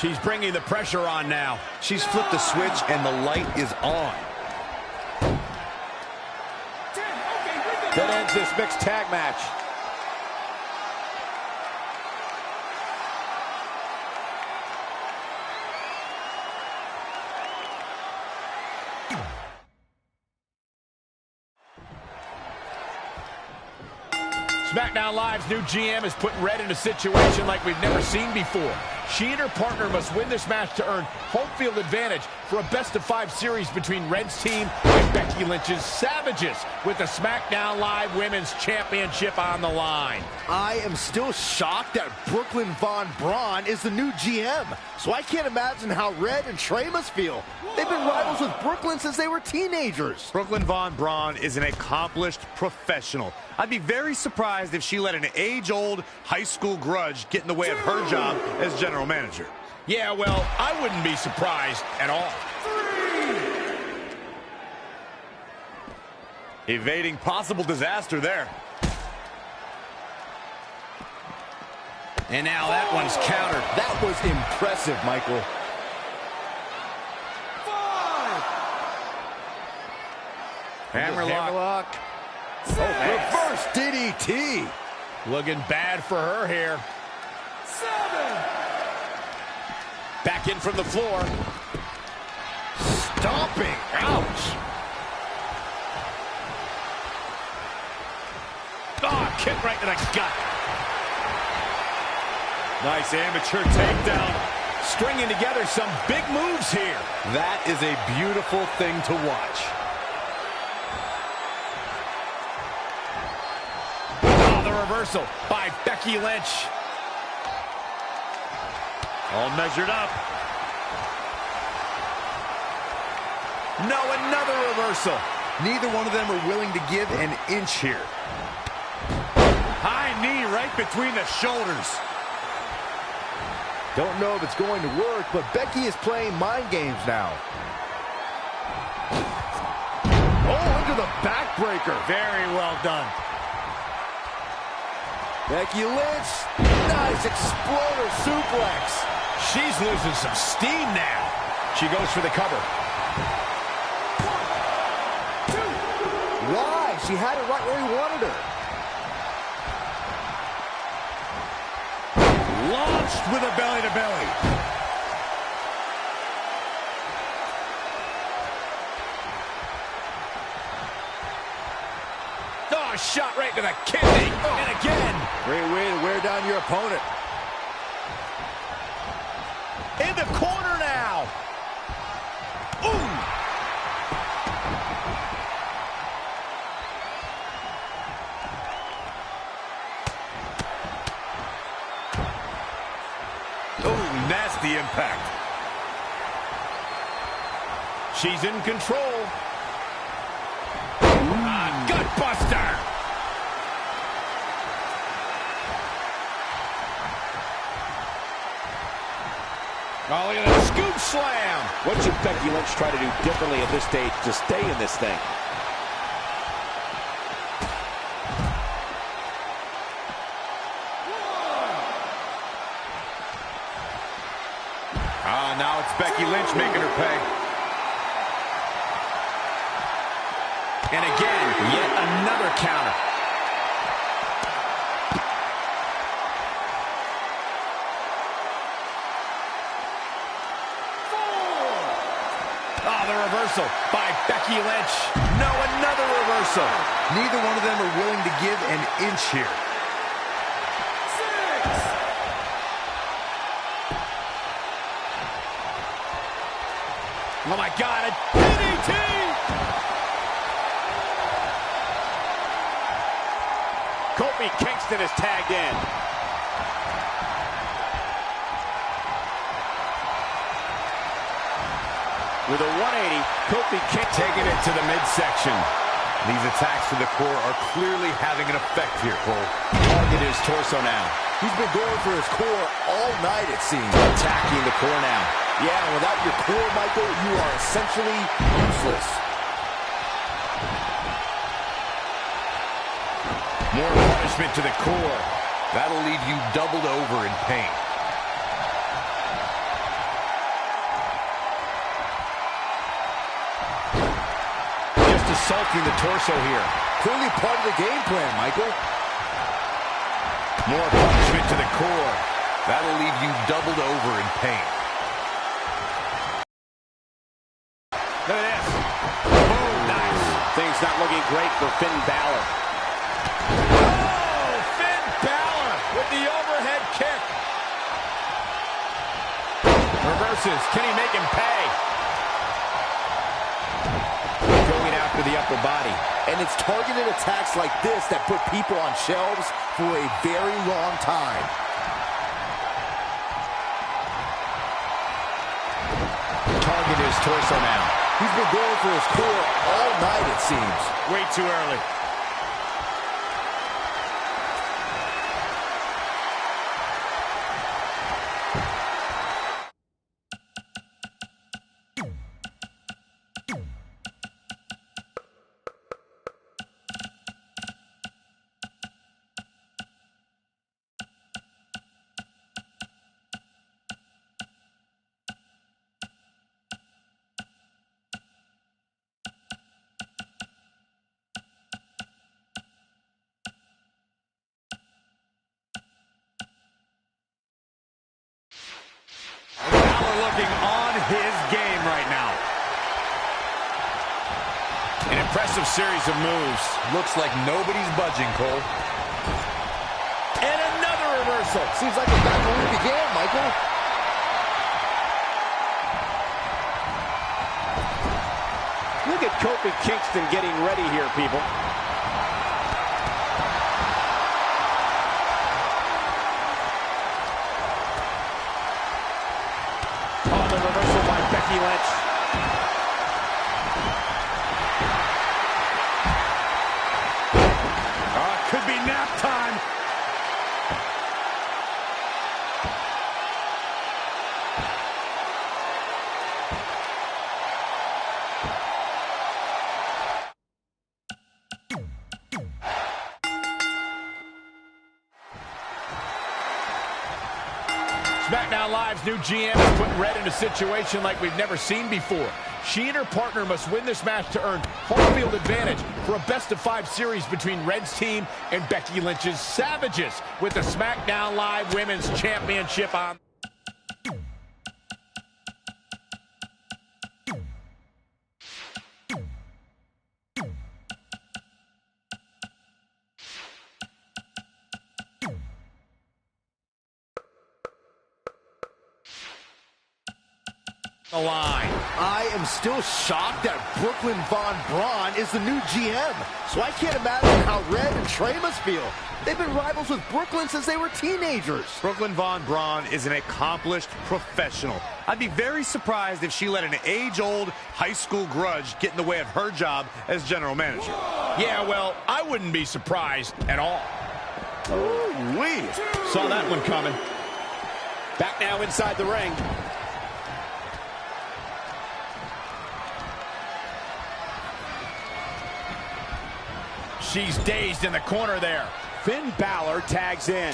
She's bringing the pressure on now.
She's flipped the switch and the light is on.
That ends this mixed tag match.
SmackDown Live's new GM is putting Red in a situation like we've never seen before. She and her partner must win this match to earn home field advantage for a best-of-5 series between Red's team and Becky Lynch's Savages, with the SmackDown Live Women's Championship on the line.
I am still shocked that Brooklyn Von Braun is the new GM, so I can't imagine how Red and Trey must feel. They've been rivals with Brooklyn since they were teenagers.
Brooklyn Von Braun is an accomplished professional. I'd be very surprised if she let an age-old high school grudge get in the way of her job as general manager.
Yeah, well, I wouldn't be surprised at all.
Evading possible disaster there.
And now that one's countered.
That was impressive, Michael.
Hammerlock.
Oh, reverse DDT.
Looking bad for her here.
7.
Back in from the floor.
Stomping. Ouch.
Oh, kick right to the gut.
Nice amateur takedown.
Stringing together some big moves here.
That is a beautiful thing to watch.
Oh, the reversal by Becky Lynch.
All measured up.
No, another reversal.
Neither one of them are willing to give an inch here. High knee right between the shoulders.
Don't know if it's going to work, but Becky is playing mind games now. Oh, under the backbreaker.
Very well done.
Becky Lynch, nice exploder suplex.
She's losing some steam now. She goes for the cover.
Why? She had it right where he wanted her.
Launched with a belly-to-belly.
Oh, shot right to the kidney. Oh. And again.
Great way to wear down your opponent.
In the corner now. Ooh.
Oh, nasty impact.
She's in control. Gutbuster. Oh, look at that scoop slam.
What should Becky Lynch try to do differently at this stage to stay in this thing?
Now it's Becky Lynch making her pay.
And again, yet another counter. Oh, the reversal by Becky Lynch. No, another reversal.
Neither one of them are willing to give an inch here.
6.
Oh, my God, a DDT!
Kofi Kingston is tagged in. With a 180, Kofi Kingston
taking it to the midsection.
These attacks to the core are clearly having an effect here, Cole.
Target his torso now. He's been going for his core all night, it seems. Attacking the core now. Yeah, without your core, Michael, you are essentially useless.
More punishment to the core.
That'll leave you doubled over in pain.
Just assaulting the torso here.
clearly part of the game plan, Michael.
More punishment to the core.
That'll leave you doubled over in pain.
Look at this. Boom, nice. Things not looking great for Finn Balor.
Oh, Finn Balor with the overhead kick. Reverses. Can he make him pay? Going after the upper body.
And it's targeted attacks like this that put people on shelves for a very long time.
Target his torso now.
He's been going for his core all night, it seems.
Way too early. Looking on his game right now. An impressive series of moves.
Looks like nobody's budging, Cole.
And another reversal.
Seems like it's back where we began, Michael.
Look at Kofi Kingston getting ready here, people. Oh, the reversal by Becky Lynch.
Could be nap time. SmackDown Live's new GM is putting Red in a situation like we've never seen before. She and her partner must win this match to earn home field advantage for a best-of-5 series between Red's team and Becky Lynch's Savages with the SmackDown Live Women's Championship on. The line.
I am still shocked that Brooklyn Von Braun is the new GM. So I can't imagine how Red and Trey must feel. They've been rivals with Brooklyn since they were teenagers.
Brooklyn Von Braun is an accomplished professional. I'd be very surprised if she let an age-old high school grudge get in the way of her job as general manager.
Yeah, well, I wouldn't be surprised at all.
Ooh-wee.
Saw that one coming.
Back now inside the ring.
She's dazed in the corner there.
Finn Balor tags in.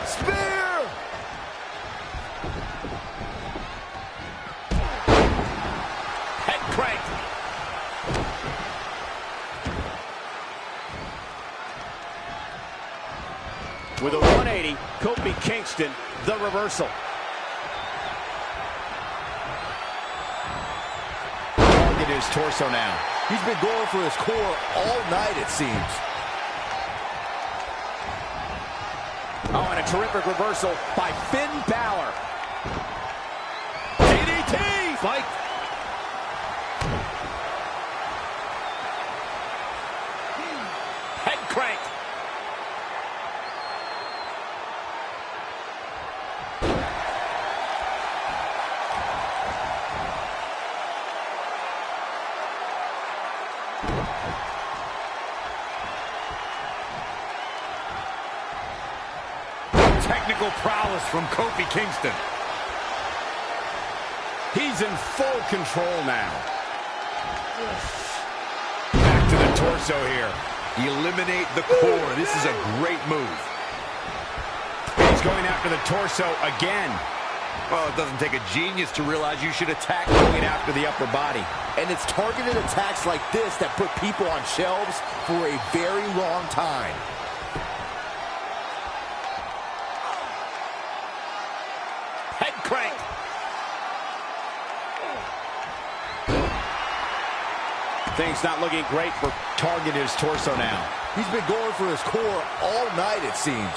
Spear!
Head crank.
With a 180, Kofi Kingston, the reversal.
Target his torso now.
He's been going for his core all night, it seems.
Oh, and a terrific reversal by Finn Balor.
DDT!
Fight.
Head crank.
Technical prowess from Kofi Kingston.
He's in full control now. Back to the torso here.
Eliminate the core. This is a great move.
going after the torso again.
Well, it doesn't take a genius to realize you should attack going after the upper body. And it's targeted attacks like this that put people on shelves for a very long time.
Head crank. Things not looking great for targeting his torso now.
He's been going for his core all night, it seems.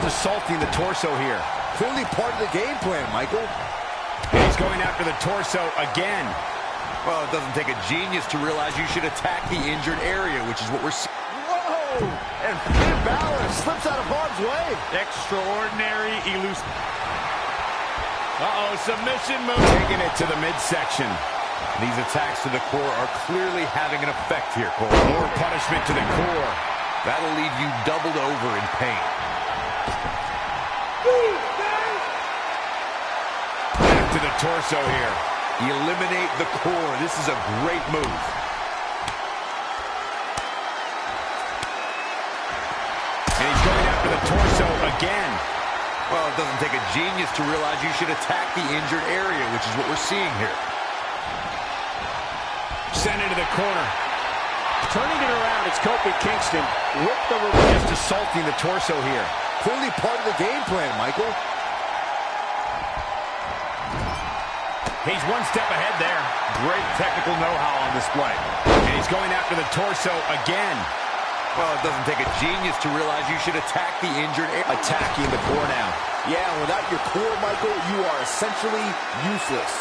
Assaulting the torso here.
Clearly part of the game plan, Michael.
And he's going after the torso again.
Well, it doesn't take a genius to realize you should attack the injured area, which is what we're seeing. Whoa! And Finn Balor slips out of harm's way.
Extraordinary elusive. Uh-oh, submission move. Taking it to the midsection.
These attacks to the core are clearly having an effect here, Cole.
More punishment to the core.
That'll leave you doubled over in pain.
Back to the torso here.
Eliminate the core. This is a great move.
And he's going after the torso again.
Well, it doesn't take a genius to realize you should attack the injured area, which is what we're seeing here.
Sent into the corner.
Turning it around, it's Kofi Kingston with the
just assaulting the torso here.
Clearly part of the game plan, Michael.
He's one step ahead there.
Great technical know-how on display.
And he's going after the torso again.
Well, it doesn't take a genius to realize you should attack the injured area.
Attacking the core now.
Yeah, without your core, Michael, you are essentially useless.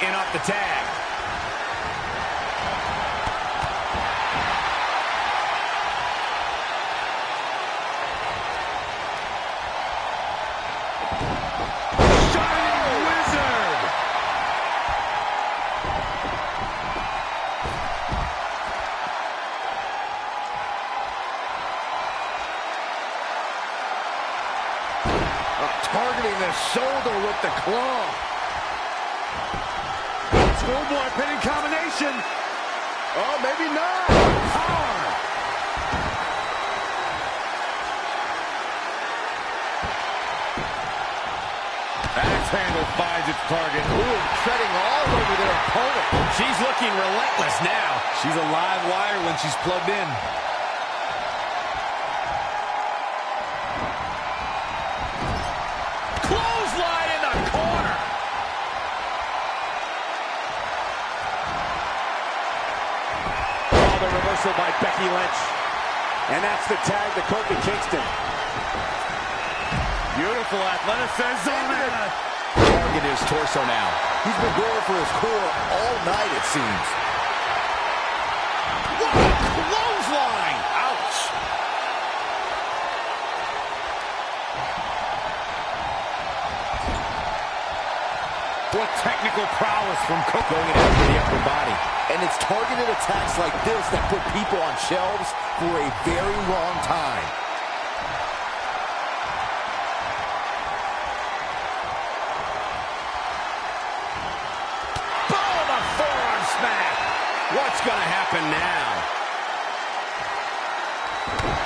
In off the tag.
Shining Wizard! Targeting the shoulder with the claw. Schoolboy pinning combination. Oh, maybe not. Power. Axe handle finds its target. Ooh, treading all over their opponent.
She's looking relentless now.
She's a live wire when she's plugged in.
Clothesline in the corner.
The reversal by Becky Lynch. And that's the tag to Kofi Kingston.
Beautiful athleticism.
Target his torso now.
He's been going for his core all night, it seems.
What a clothesline! Ouch!
What technical prowess from Kofi.
Going after the upper body.
And it's targeted attacks like this that put people on shelves for a very long time.
Boom! A forearm smack. What's going to happen now?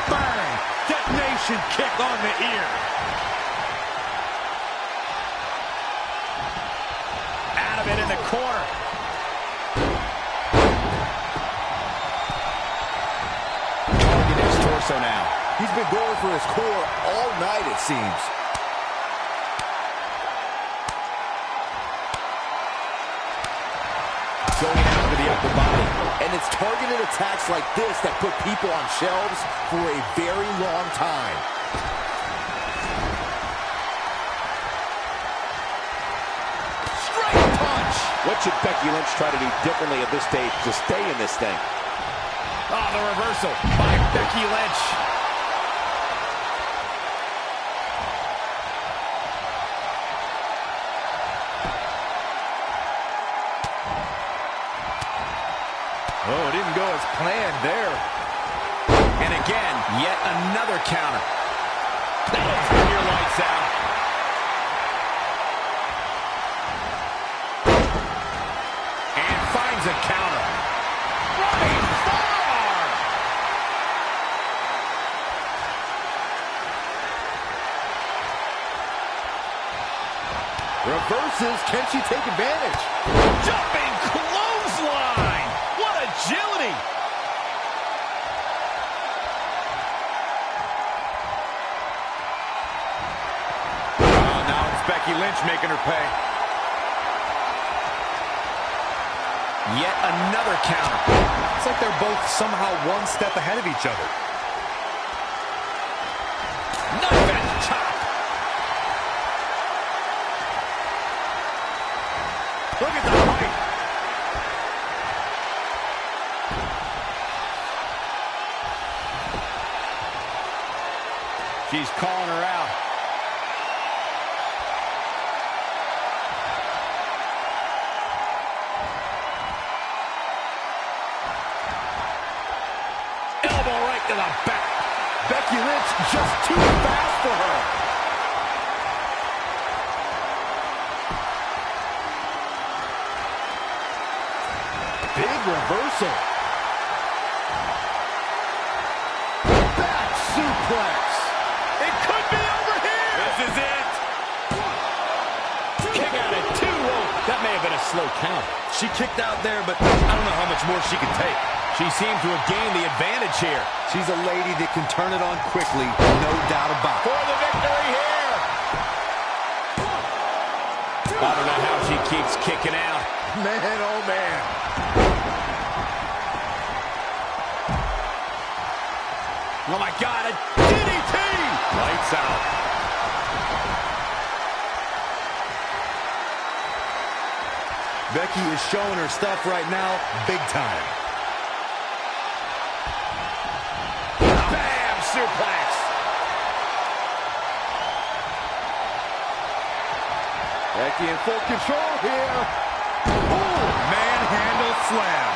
Bang! Detonation kick on the ear.
Out of it in the corner. So now
he's been going for his core all night, it seems.
Going after the upper body.
And it's targeted attacks like this that put people on shelves for a very long time.
Straight punch.
What should Becky Lynch try to do differently at this stage to stay in this thing?
Oh, the reversal by Becky Lynch.
Oh, it didn't go as planned there.
And again, yet another counter. That'll turn your lights out.
Reverses. Can she take advantage?
Jumping clothesline. What agility.
Oh, now it's Becky Lynch making her pay.
Yet another counter.
It's like they're both somehow one step ahead of each other.
Knife edge chop. Look at the height. She's calling her out. Elbow right to the back.
Becky Lynch just too fast for her. Big reversal. Back suplex.
It could be over here. This is it. Kick out at 2. Whoa, that may have been a slow count.
She kicked out there, but I don't know how much more she can take.
She seemed to have gained the advantage here.
She's a lady that can turn it on quickly, no doubt about it.
For the victory here. I don't know how she keeps kicking out.
Man, oh man.
Oh my God, a DDT!
Lights out.
Becky is showing her stuff right now, big time.
Bam! Suplex.
Becky in full control here. Ooh,
Manhandle slam.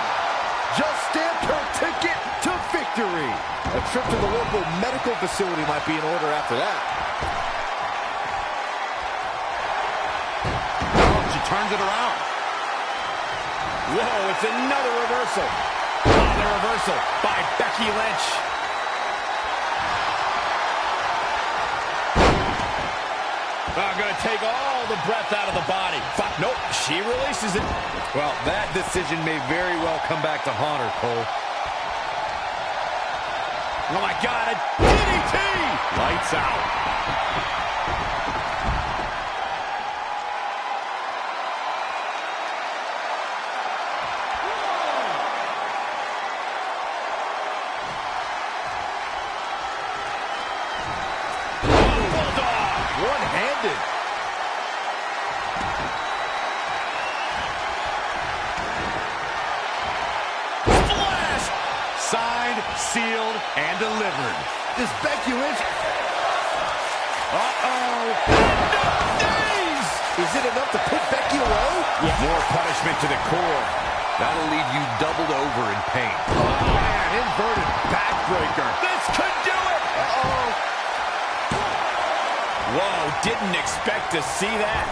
just stamped her ticket to victory. A trip to the local medical facility might be in order after that.
Oh, she turns it around.
Whoa, it's another reversal. Oh, the reversal by Becky Lynch. Oh, going to take all the breath out of the body. Fuck, nope, she releases it.
Well, that decision may very well come back to haunt her, Cole.
Oh my God, a DDT!
Lights out.
One-handed.
Splash!
Signed, sealed, and delivered.
Does Becky Lynch...
Uh-oh. Days!
Is it enough to put Becky away?
Yeah. More punishment to the core.
That'll leave you doubled over in pain. Oh, man, inverted backbreaker.
This could do it!
Uh-oh.
Whoa, didn't expect to see that.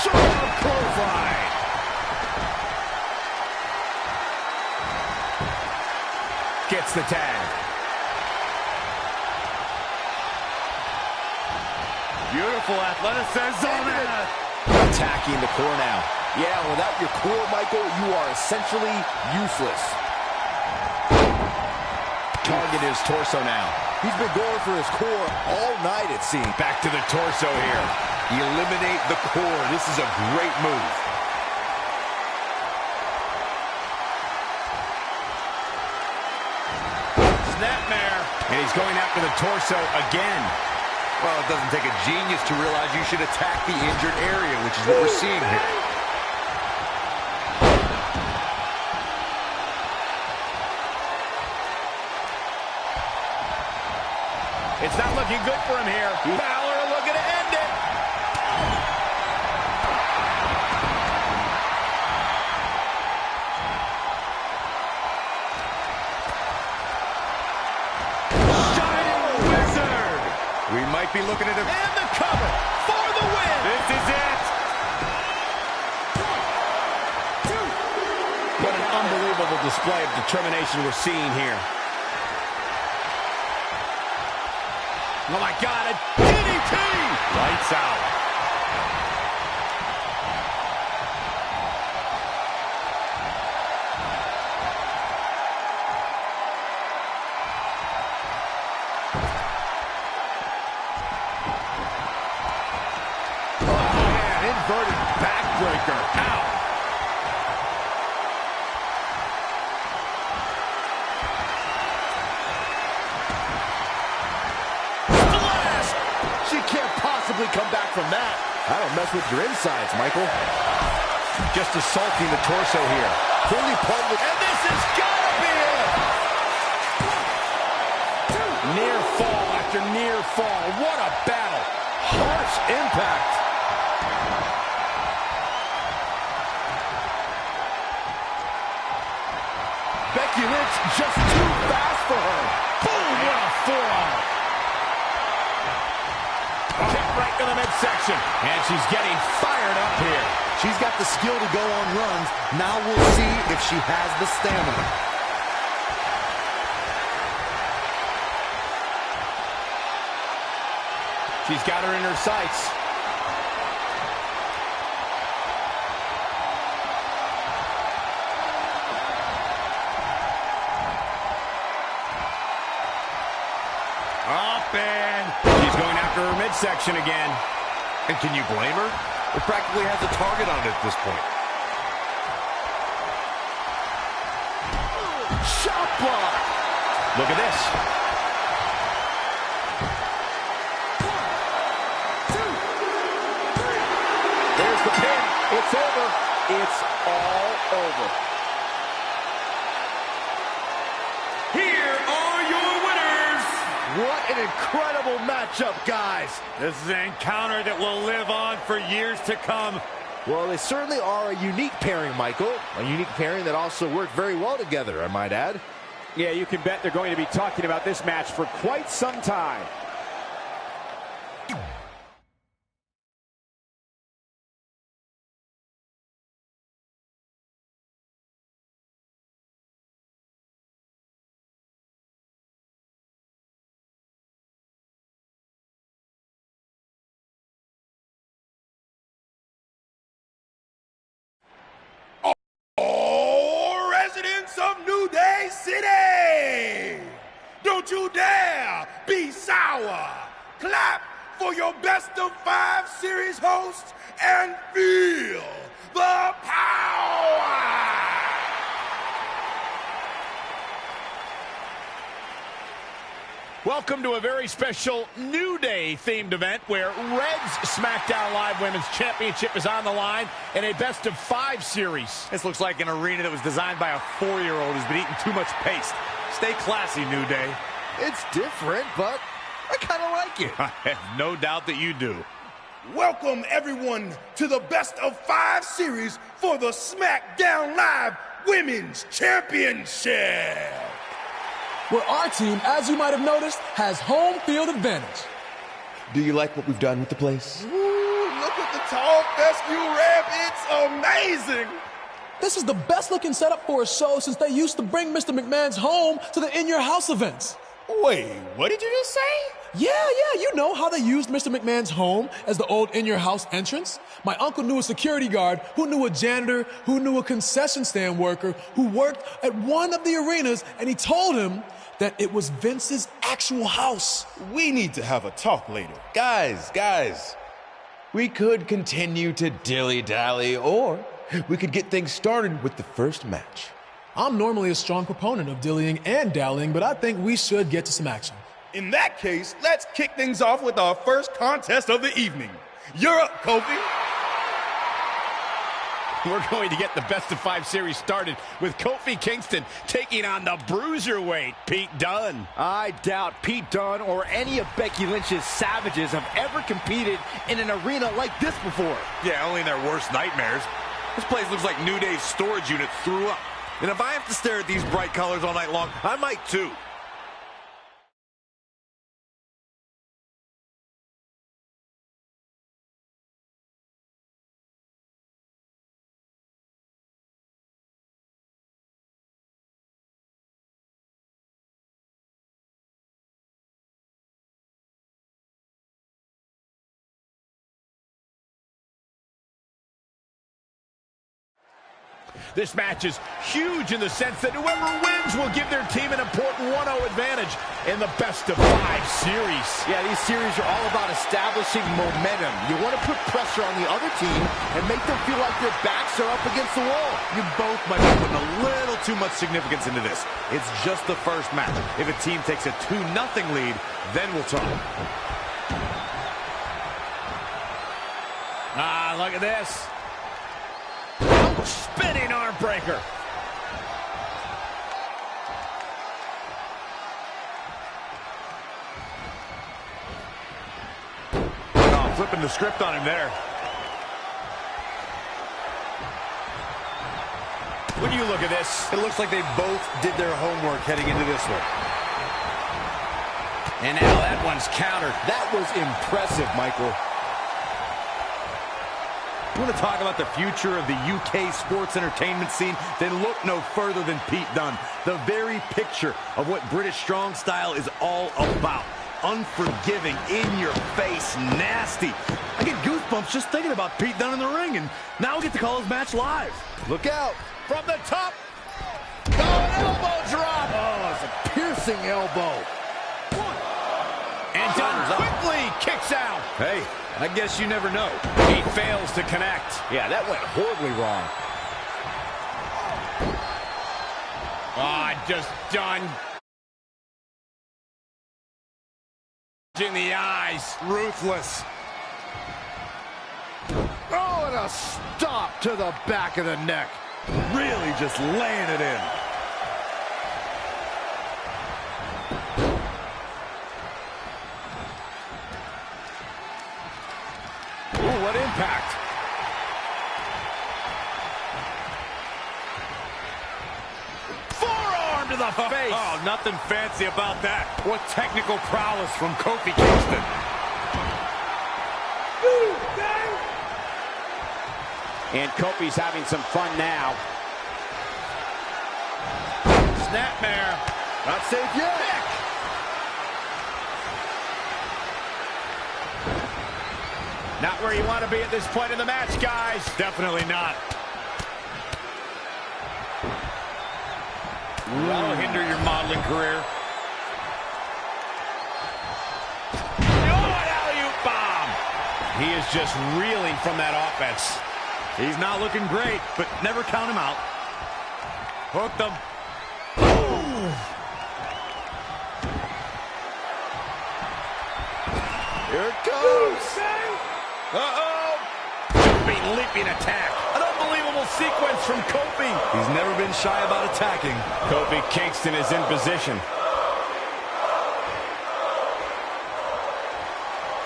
Shoulder clothesline.
Gets the tag.
Beautiful athleticism.
Attacking the core now.
Yeah, without your core, Michael, you are essentially useless.
Target his torso now.
He's been going for his core all night, it seems.
Back to the torso here.
Eliminate the core. This is a great move.
Snapmare. And he's going after the torso again.
Well, it doesn't take a genius to realize you should attack the injured area, which is what we're seeing here.
It's not looking good for him here. Balor looking to end it. Shining Wizard.
We might be looking at a...
And the cover for the win.
This is it.
What an unbelievable display of determination we're seeing here. Oh, my God, a DDT! Lights out. Inverted backbreaker. Ow.
Blast! She can't possibly come back from that. I don't mess with your insides, Michael.
Just assaulting the torso here.
Clearly part of it.
And this has got to be it. Near fall after near fall. What a battle.
Harsh impact. Becky Lynch just too fast for her.
Boom, what a forearm. Kick right to the midsection. And she's getting fired up here.
She's got the skill to go on runs. Now we'll see if she has the stamina.
She's got her in her sights. Up and she's going after her midsection again.
And can you blame her? It practically has a target on it at this point.
Shot block.
Look at this.
There's the pin. It's over. It's all over.
Here are your winners.
What an incredible matchup, guys.
This is an encounter that will live on for years to come.
Well, they certainly are a unique pairing, Michael. A unique pairing that also worked very well together, I might add.
Yeah, you can bet they're going to be talking about this match for quite some time.
Oh, residents of New Day City! Don't you dare be sour! Clap for your best of 5 series host and feel the power!
Welcome to a very special New Day themed event where Red's SmackDown Live Women's Championship is on the line in a best of 5 series.
This looks like an arena that was designed by a 4-year-old who's been eating too much paste. Stay classy, New Day.
It's different, but I kind of like it.
I have no doubt that you do.
Welcome, everyone, to the best of 5 series for the SmackDown Live Women's Championship.
Where our team, as you might have noticed, has home field advantage.
Do you like what we've done with the place?
Ooh, look at the tall fescue ramp. It's amazing.
This is the best looking setup for a show since they used to bring Mr. McMahon's home to the In Your House events.
Wait, what did you just say?
Yeah, you know how they used Mr. McMahon's home as the old In Your House entrance? My uncle knew a security guard, who knew a janitor, who knew a concession stand worker, who worked at one of the arenas, and he told him that it was Vince's actual house.
We need to have a talk later.
Guys, we could continue to dilly-dally, or we could get things started with the first match.
I'm normally a strong proponent of dillying and dallying, but I think we should get to some action.
In that case, let's kick things off with our first contest of the evening. You're up, Kofi.
We're going to get the best of 5 series started with Kofi Kingston taking on the bruiserweight Pete Dunne.
I doubt Pete Dunne or any of Becky Lynch's savages have ever competed in an arena like this before.
Yeah, only in their worst nightmares. This place looks like New Day's storage unit threw up. And if I have to stare at these bright colors all night long, I might too.
This match is huge in the sense that whoever wins will give their team an important 1-0 advantage in the best-of-5 series.
Yeah, these series are all about establishing momentum. You want to put pressure on the other team and make them feel like their backs are up against the wall.
You both might be putting a little too much significance into this. It's just the first match. If a team takes a 2-0 lead, then we'll talk.
Ah, look at this. Spinning arm breaker.
Oh, flipping the script on him there.
When you look at this,
It looks like they both did their homework heading into this one.
and now that one's countered.
That was impressive, Michael.
You want to talk about the future of the UK sports entertainment scene? Then look no further than Pete Dunne. The very picture of what British strong style is all about. Unforgiving, in your face, nasty. I get goosebumps just thinking about Pete Dunne in the ring, and now we get to call his match live.
Look out.
From the top. Oh, an elbow drop.
Oh, it's a piercing elbow.
And Dunne quickly kicks out.
Hey, I guess you never know.
He fails to connect.
Yeah, that went horribly wrong.
Just Dunne. In the eyes.
Ruthless.
Oh, and a stop to the back of the neck.
Really just laying it in.
Ooh, what impact. Forearm to the face.
Oh, nothing fancy about that. What technical prowess from Kofi Kingston.
And Kofi's having some fun now.
Snapmare.
Not safe yet.
Kick. Not where you want to be at this point in the match, guys.
Definitely not.
That'll hinder your modeling career. Oh, an alley-oop bomb. He is just reeling from that offense.
He's not looking great, but never count him out. Hooked him.
Here it comes.
Uh-oh. Jumping, leaping attack. An unbelievable sequence from Kofi.
He's never been shy about attacking.
Kofi Kingston is in position.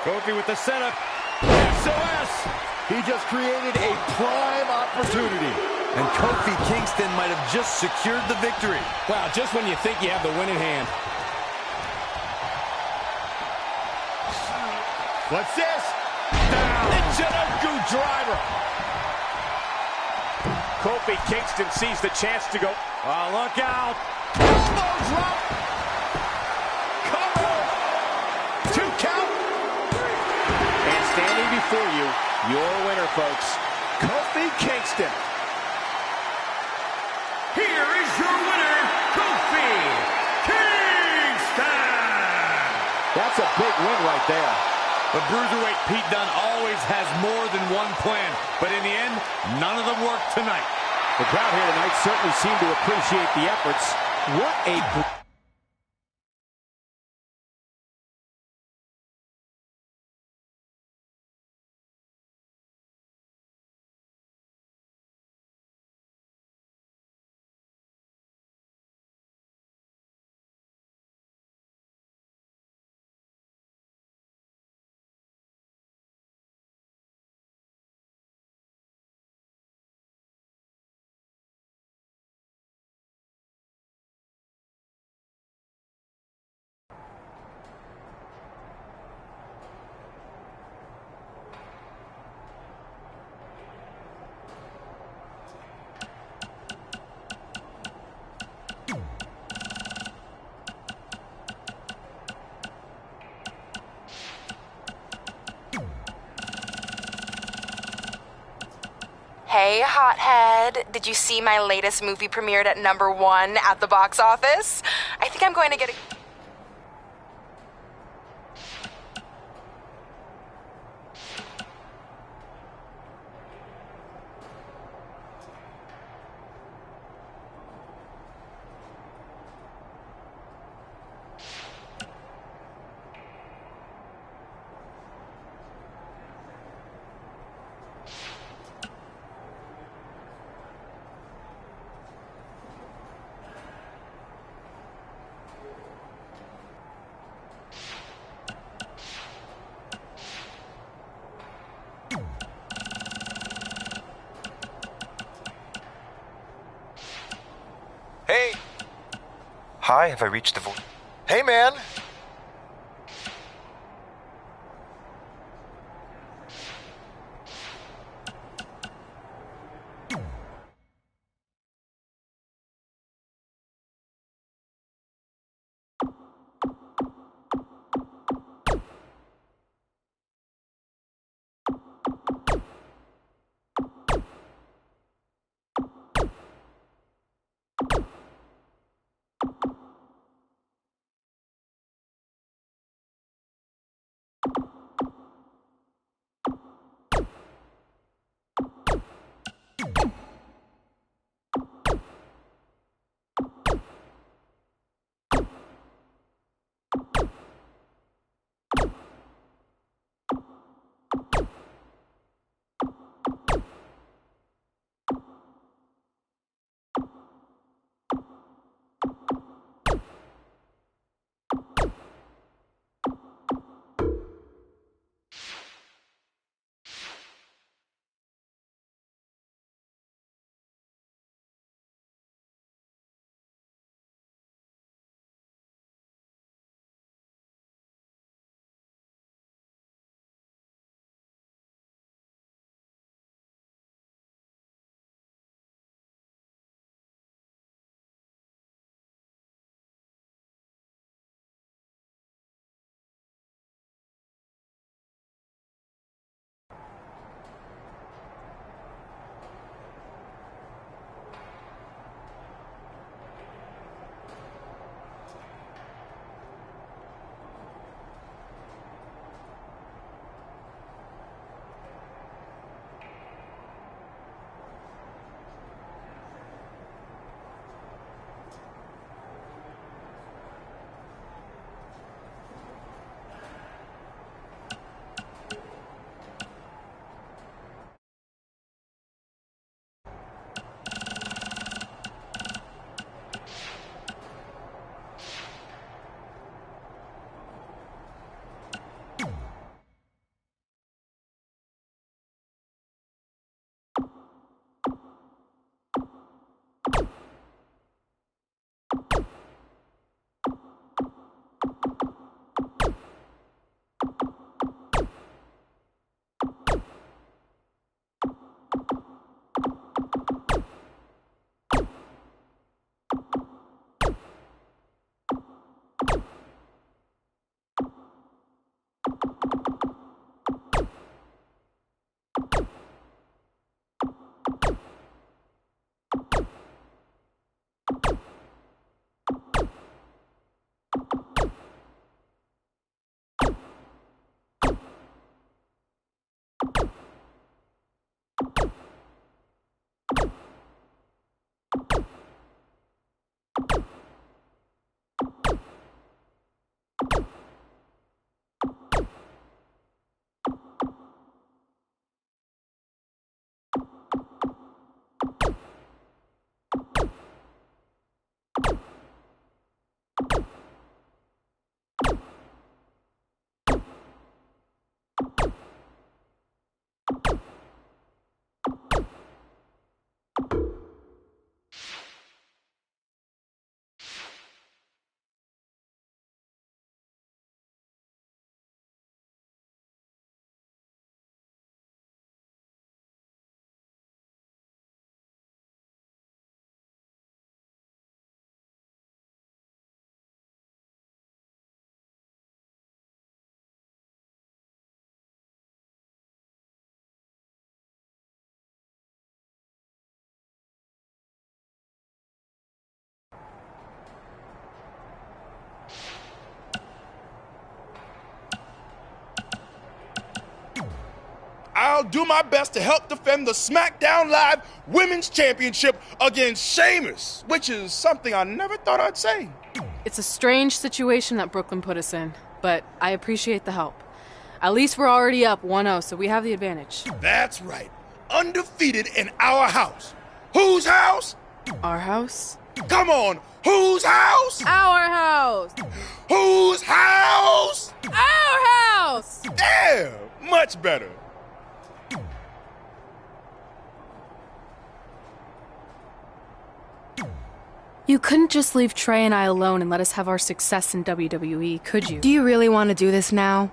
Kofi with the setup.
SOS.
He just created a prime opportunity.
And Kofi Kingston might have just secured the victory.
Wow, just when you think you have the winning hand.
What's this? Down. Ichinoku driver.
Kofi Kingston sees the chance to go.
Oh, look out.
Elbow drop. Cover. 2 count.
And standing before you, your winner, folks, Kofi Kingston.
Here is your winner, Kofi Kingston!
That's a big win right there.
But Bruiserweight Pete Dunne always has more than one plan. But in the end, none of them worked tonight.
The crowd here tonight certainly seemed to appreciate the efforts. What a...
Hey, hothead. Did you see my latest movie premiered at #1 at the box office? I think I'm going to get a...
Hey! Hi, have I reached the voice? Hey, man!
I'll do my best to help defend the SmackDown Live Women's Championship against Sheamus, which is something I never thought I'd say.
It's a strange situation that Brooklyn put us in, but I appreciate the help. At least we're already up 1-0, so we have the advantage.
That's right. Undefeated in our house. Whose house?
Our house?
Come on, whose house?
Our house!
Whose house?
Our house!
There, much better.
You couldn't just leave Trey and I alone and let us have our success in WWE, could you?
Do you really want to do this now?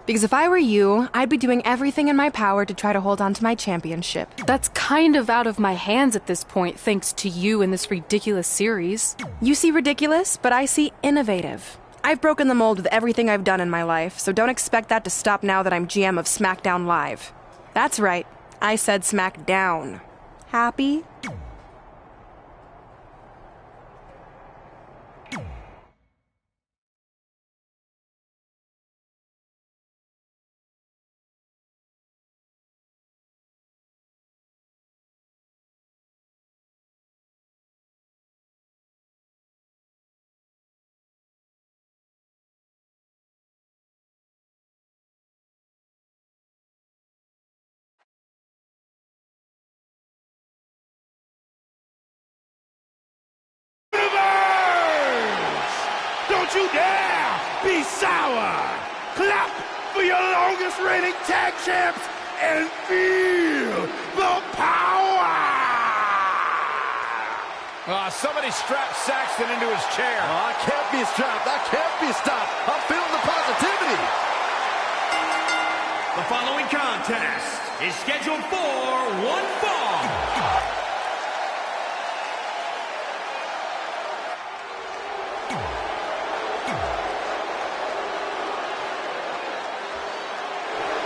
Because if I were you, I'd be doing everything in my power to try to hold on to my championship.
That's kind of out of my hands at this point, thanks to you and this ridiculous series.
You see ridiculous, but I see innovative. I've broken the mold with everything I've done in my life, so don't expect that to stop now that I'm GM of SmackDown Live. That's right, I said SmackDown. Happy?
Don't you dare be sour! Clap for your longest reigning tag champs and feel the power!
Somebody strapped Saxton into his chair.
I can't be strapped. I can't be stopped. I'm feeling the positivity.
The following contest is scheduled for one fall.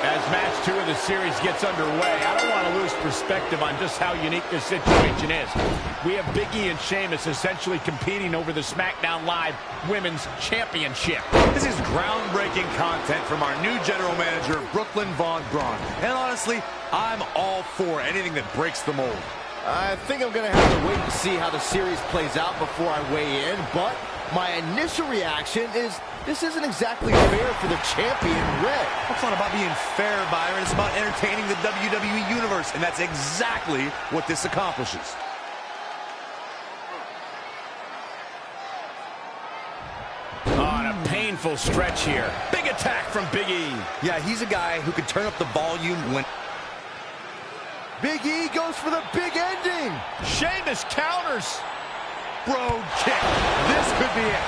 As match 2 of the series gets underway, I don't want to lose perspective on just how unique this situation is. We have Big E and Sheamus essentially competing over the SmackDown Live Women's Championship.
This is groundbreaking content from our new general manager, Brooklyn Von Braun. And honestly, I'm all for anything that breaks the mold.
I think I'm going to have to wait and see how the series plays out before I weigh in, but my initial reaction is this isn't exactly fair for the champion, Red.
It's not about being fair, Byron. It's about entertaining the WWE Universe, and that's exactly what this accomplishes.
On a painful stretch here. Big attack from Big E.
Yeah, he's a guy who can turn up the volume when...
Big E goes for the big ending.
Sheamus counters.
Brogue kick. This could be it.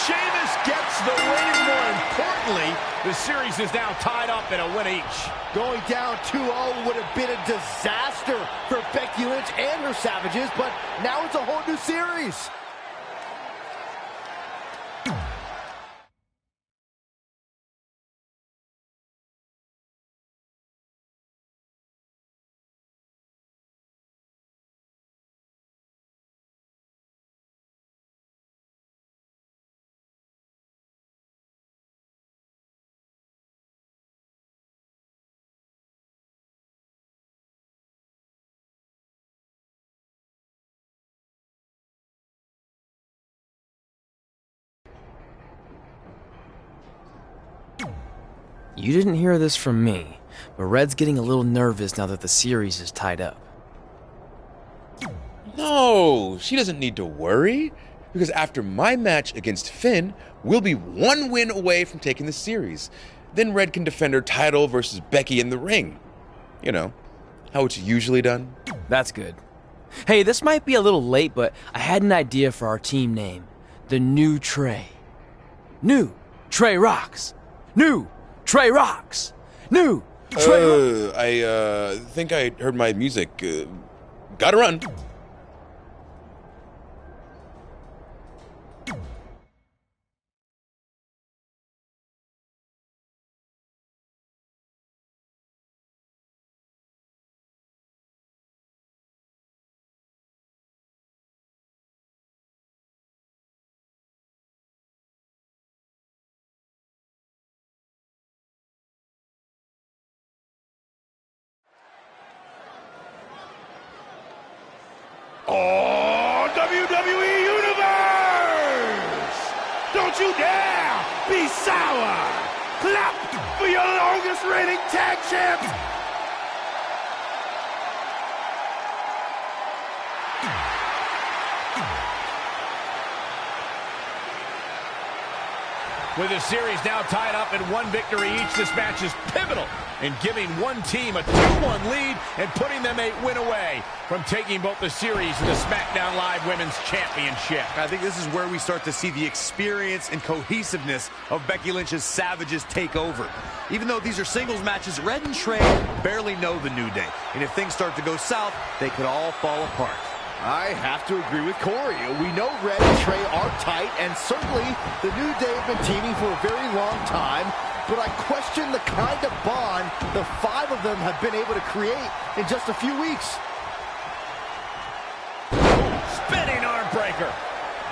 Sheamus gets the win, and more importantly, the series is now tied up in a win each.
Going down 2-0 would have been a disaster for Becky Lynch and her Savages, but now it's a whole new series.
You didn't hear this from me, but Red's getting a little nervous now that the series is tied up.
No, she doesn't need to worry, because after my match against Finn, we'll be one win away from taking the series. Then Red can defend her title versus Becky in the ring. You know, how it's usually done.
That's good. Hey, this might be a little late, but I had an idea for our team name. The New Trey. New Trey Rocks. New Trey Rocks. New Trey
I think I heard my music. Gotta run.
Oh, WWE Universe! Don't you dare be sour! Clap for your longest reigning tag champs!
With the series now tied up in one victory each, this match is pivotal in giving one team a 2-1 lead and putting them a win away from taking both the series and the SmackDown Live Women's Championship.
I think this is where we start to see the experience and cohesiveness of Becky Lynch's Savages take over. Even though these are singles matches, Red and Trey barely know the New Day. And if things start to go south, they could all fall apart.
I have to agree with Corey. We know Red and Trey are tight, and certainly the New Day have been teaming for a very long time, but I question the kind of bond the 5 of them have been able to create in just a few weeks.
Spinning arm breaker,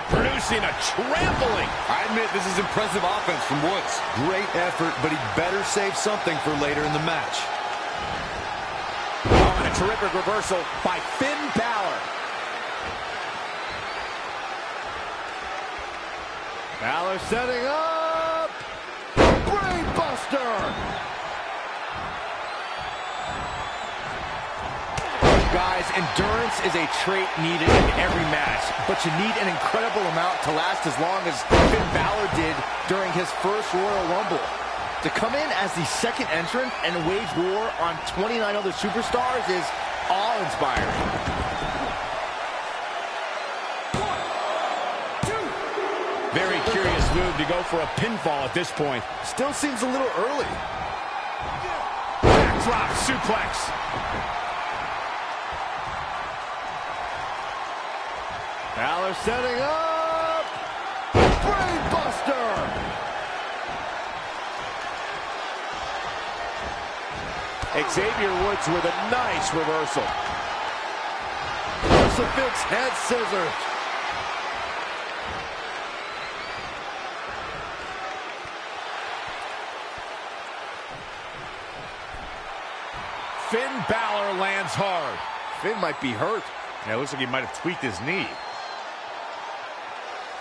producing a trampling.
I admit this is impressive offense from Woods. Great effort, but he better save something for later in the match.
Oh, and a terrific reversal by Finn Balor.
Balor setting up. Brainbuster. Guys, endurance is a trait needed in every match, but you need an incredible amount to last as long as Finn Balor did during his first Royal Rumble. To come in as the second entrant and wage war on 29 other superstars is awe-inspiring.
Very curious move to go for a pinfall at this point.
Still seems a little early.
Backdrop suplex.
Balor setting up. Brainbuster.
Xavier Woods with a nice reversal.
Crucifix head scissors.
Finn Balor lands hard.
Finn might be hurt.
Yeah, it looks like he might have tweaked his knee.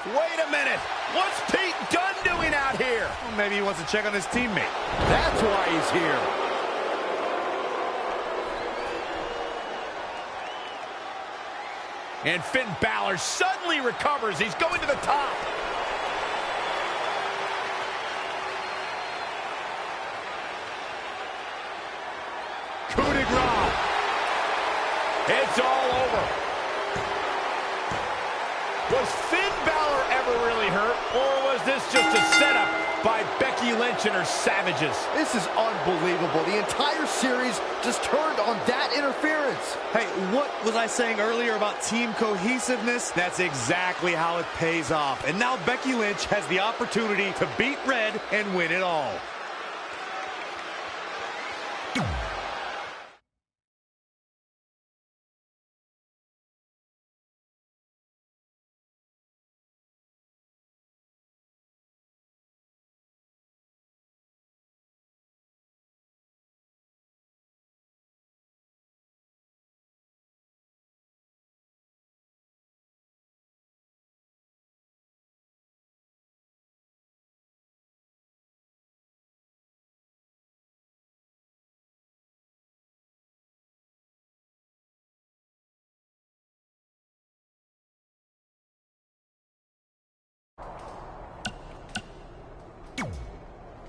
Wait a minute. What's Pete Dunne doing out here?
Well, maybe he wants to check on his teammate.
That's why he's here.
And Finn Balor suddenly recovers. He's going to the top. Coup de grace. It's all over. Was Finn Balor ever really hurt, or was this just a setup by Becky Lynch and her Savages?
This is unbelievable. The entire series just turned on that interference.
Hey, what was I saying earlier about team cohesiveness? That's exactly how it pays off. And now Becky Lynch has the opportunity to beat Red and win it all.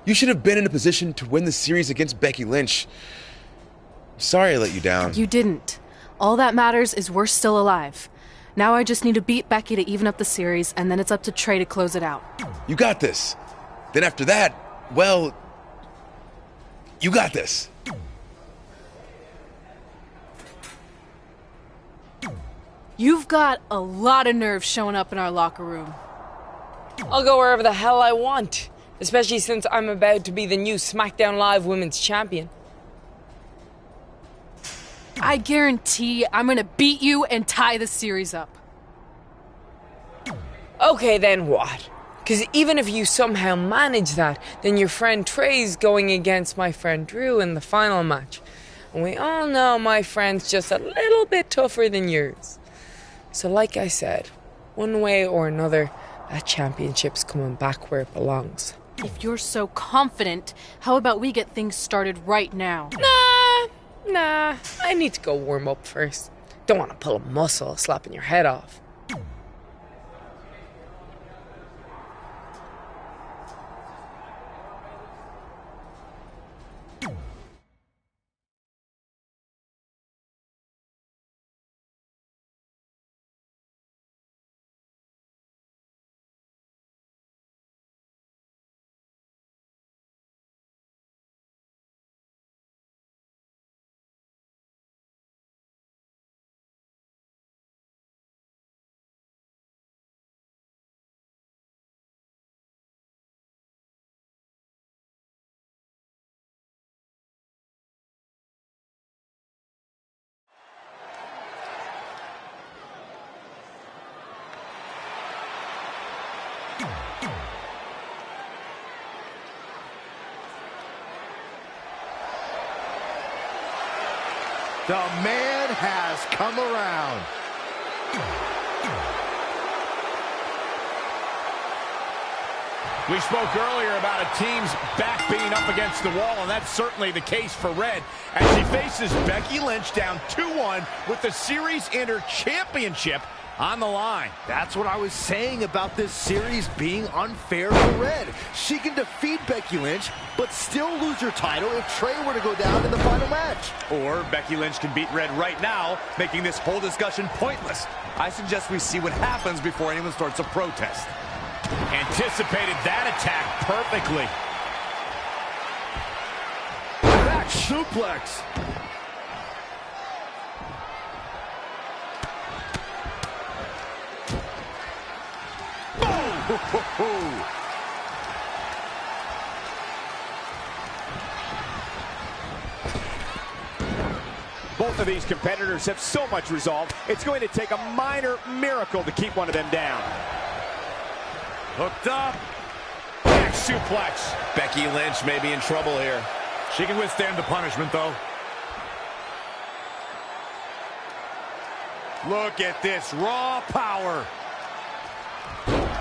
You should have been in a position to win the series against Becky Lynch. Sorry I let you down.
You didn't. All that matters is we're still alive. Now I just need to beat Becky to even up the series, and then it's up to Trey to close it out.
You got this. Then after that, well, you got this.
You've got a lot of nerve showing up in our locker room.
I'll go wherever the hell I want, especially since I'm about to be the new SmackDown Live Women's Champion.
I guarantee I'm gonna beat you and tie the series up.
Okay, then what? Because even if you somehow manage that, then your friend Trey's going against my friend Drew in the final match. And we all know my friend's just a little bit tougher than yours. So like I said, one way or another, that championship's coming back where it belongs.
If you're so confident, how about we get things started right now?
Nah, I need to go warm up first. Don't want to pull a muscle slapping your head off.
The man has come around.
We spoke earlier about a team's back being up against the wall, and that's certainly the case for Red as she faces Becky Lynch down 2-1 with the Series Inter Championship on the line.
That's what I was saying about this series being unfair for Red. She can defeat Becky Lynch, but still lose her title if Trey were to go down in the final match.
Or Becky Lynch can beat Red right now, making this whole discussion pointless. I suggest we see what happens before anyone starts a protest.
Anticipated that attack perfectly.
Back suplex.
Both of these competitors have so much resolve, it's going to take a minor miracle to keep one of them down.
Hooked up.
Back suplex.
Becky Lynch may be in trouble here.
She can withstand the punishment, though. Look at this raw power.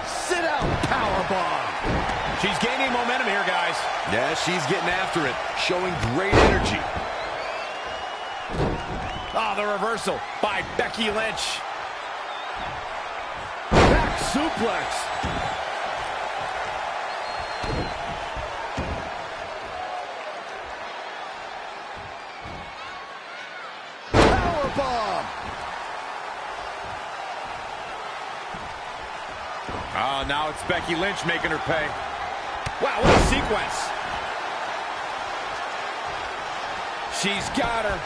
Sit out powerbomb.
She's gaining momentum here, guys.
Yeah, she's getting after it, showing great energy.
Ah, the reversal by Becky Lynch.
Back suplex. Powerbomb.
Oh, now it's Becky Lynch making her pay.
Wow, what a sequence. She's got her.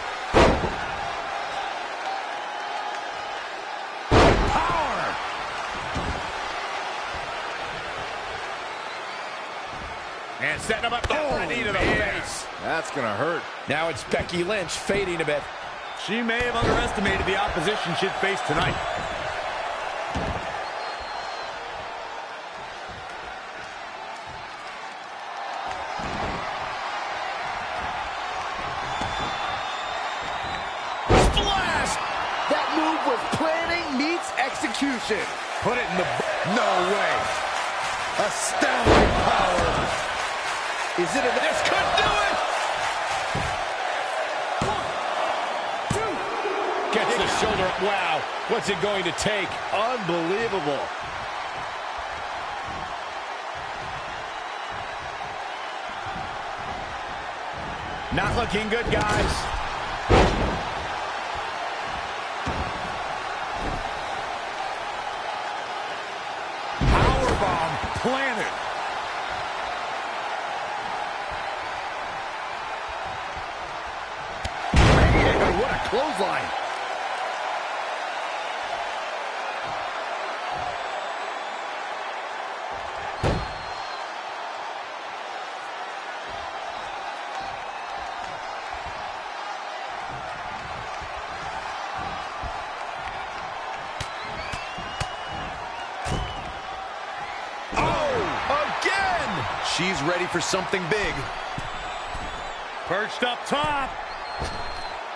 Power.
And setting him up the knee to the face.
That's gonna hurt.
Now it's Becky Lynch fading a bit.
She may have underestimated the opposition she'd face tonight.
That move was planning meets execution.
Put it in the...
No way. Astounding power. Is it enough?
This could do it! Gets the shoulder up. Wow, what's it going to take?
Unbelievable.
Not looking good, guys.
Powerbomb planted.
Man, what a clothesline. She's ready for something big.
Perched up top.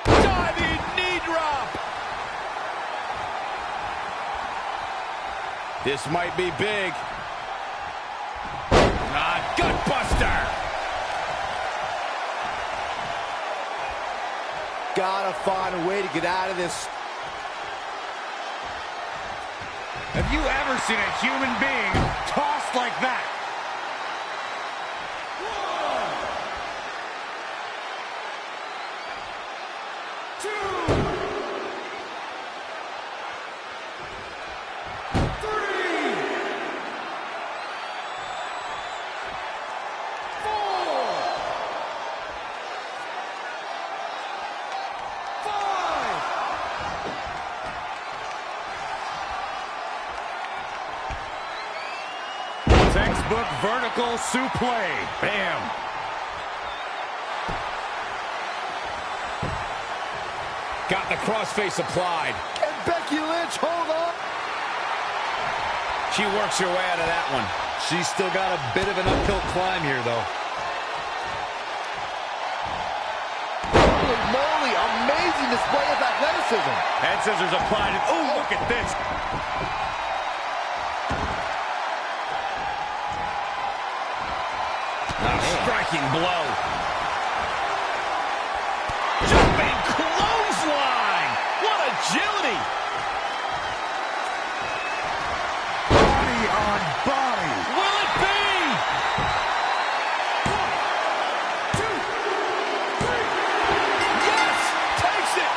Diving knee drop. This might be big. Gutbuster!
Gotta find a way to get out of this.
Have you ever seen a human being tossed like that? Textbook vertical suplex. Bam. Got the crossface applied.
Can Becky Lynch hold on?
She works her way out of that one.
She's still got a bit of an uphill climb here, though.
Holy moly, amazing display of athleticism.
Head scissors applied. Oh, look at this.
Striking blow. Jumping clothesline. What agility.
Body on body.
Will it be?
1, 2, 3.
Yes! Takes it.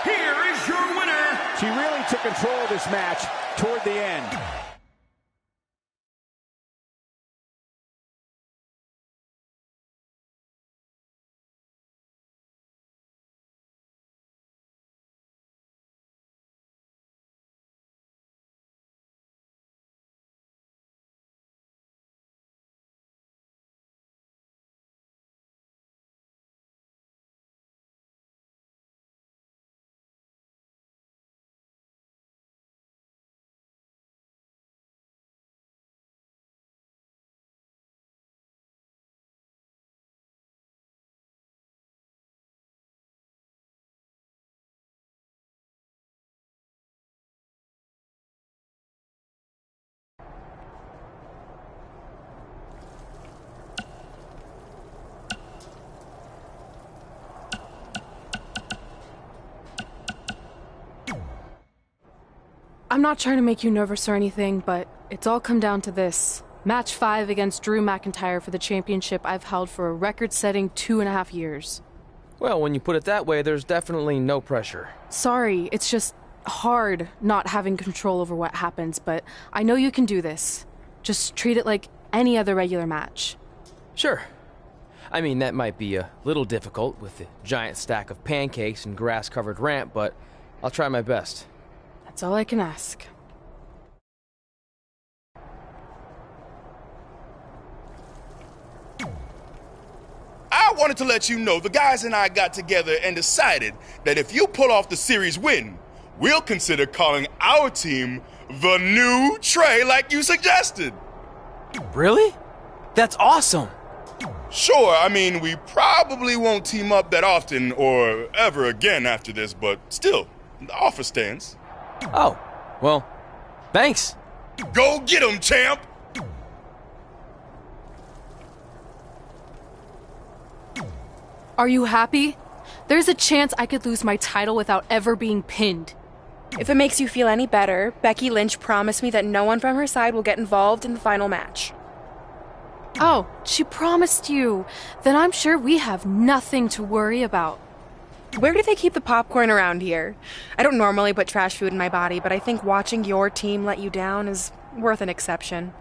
Here is your winner.
She really took control of this match toward the end.
I'm not trying to make you nervous or anything, but it's all come down to this. Match 5 against Drew McIntyre for the championship I've held for a record-setting 2.5 years.
Well, when you put it that way, there's definitely no pressure.
Sorry, it's just hard not having control over what happens, but I know you can do this. Just treat it like any other regular match.
Sure. I mean, that might be a little difficult with the giant stack of pancakes and grass-covered ramp, but I'll try my best.
That's all I can ask.
I wanted to let you know the guys and I got together and decided that if you pull off the series win, we'll consider calling our team the New Trey like you suggested.
Really? That's awesome!
Sure, I mean, we probably won't team up that often or ever again after this, but still, the offer stands.
Oh, well, thanks.
Go get 'em, champ!
Are you happy? There's a chance I could lose my title without ever being pinned.
If it makes you feel any better, Becky Lynch promised me that no one from her side will get involved in the final match.
Oh, she promised you. Then I'm sure we have nothing to worry about.
Where do they keep the popcorn around here? I don't normally put trash food in my body, but I think watching your team let you down is worth an exception.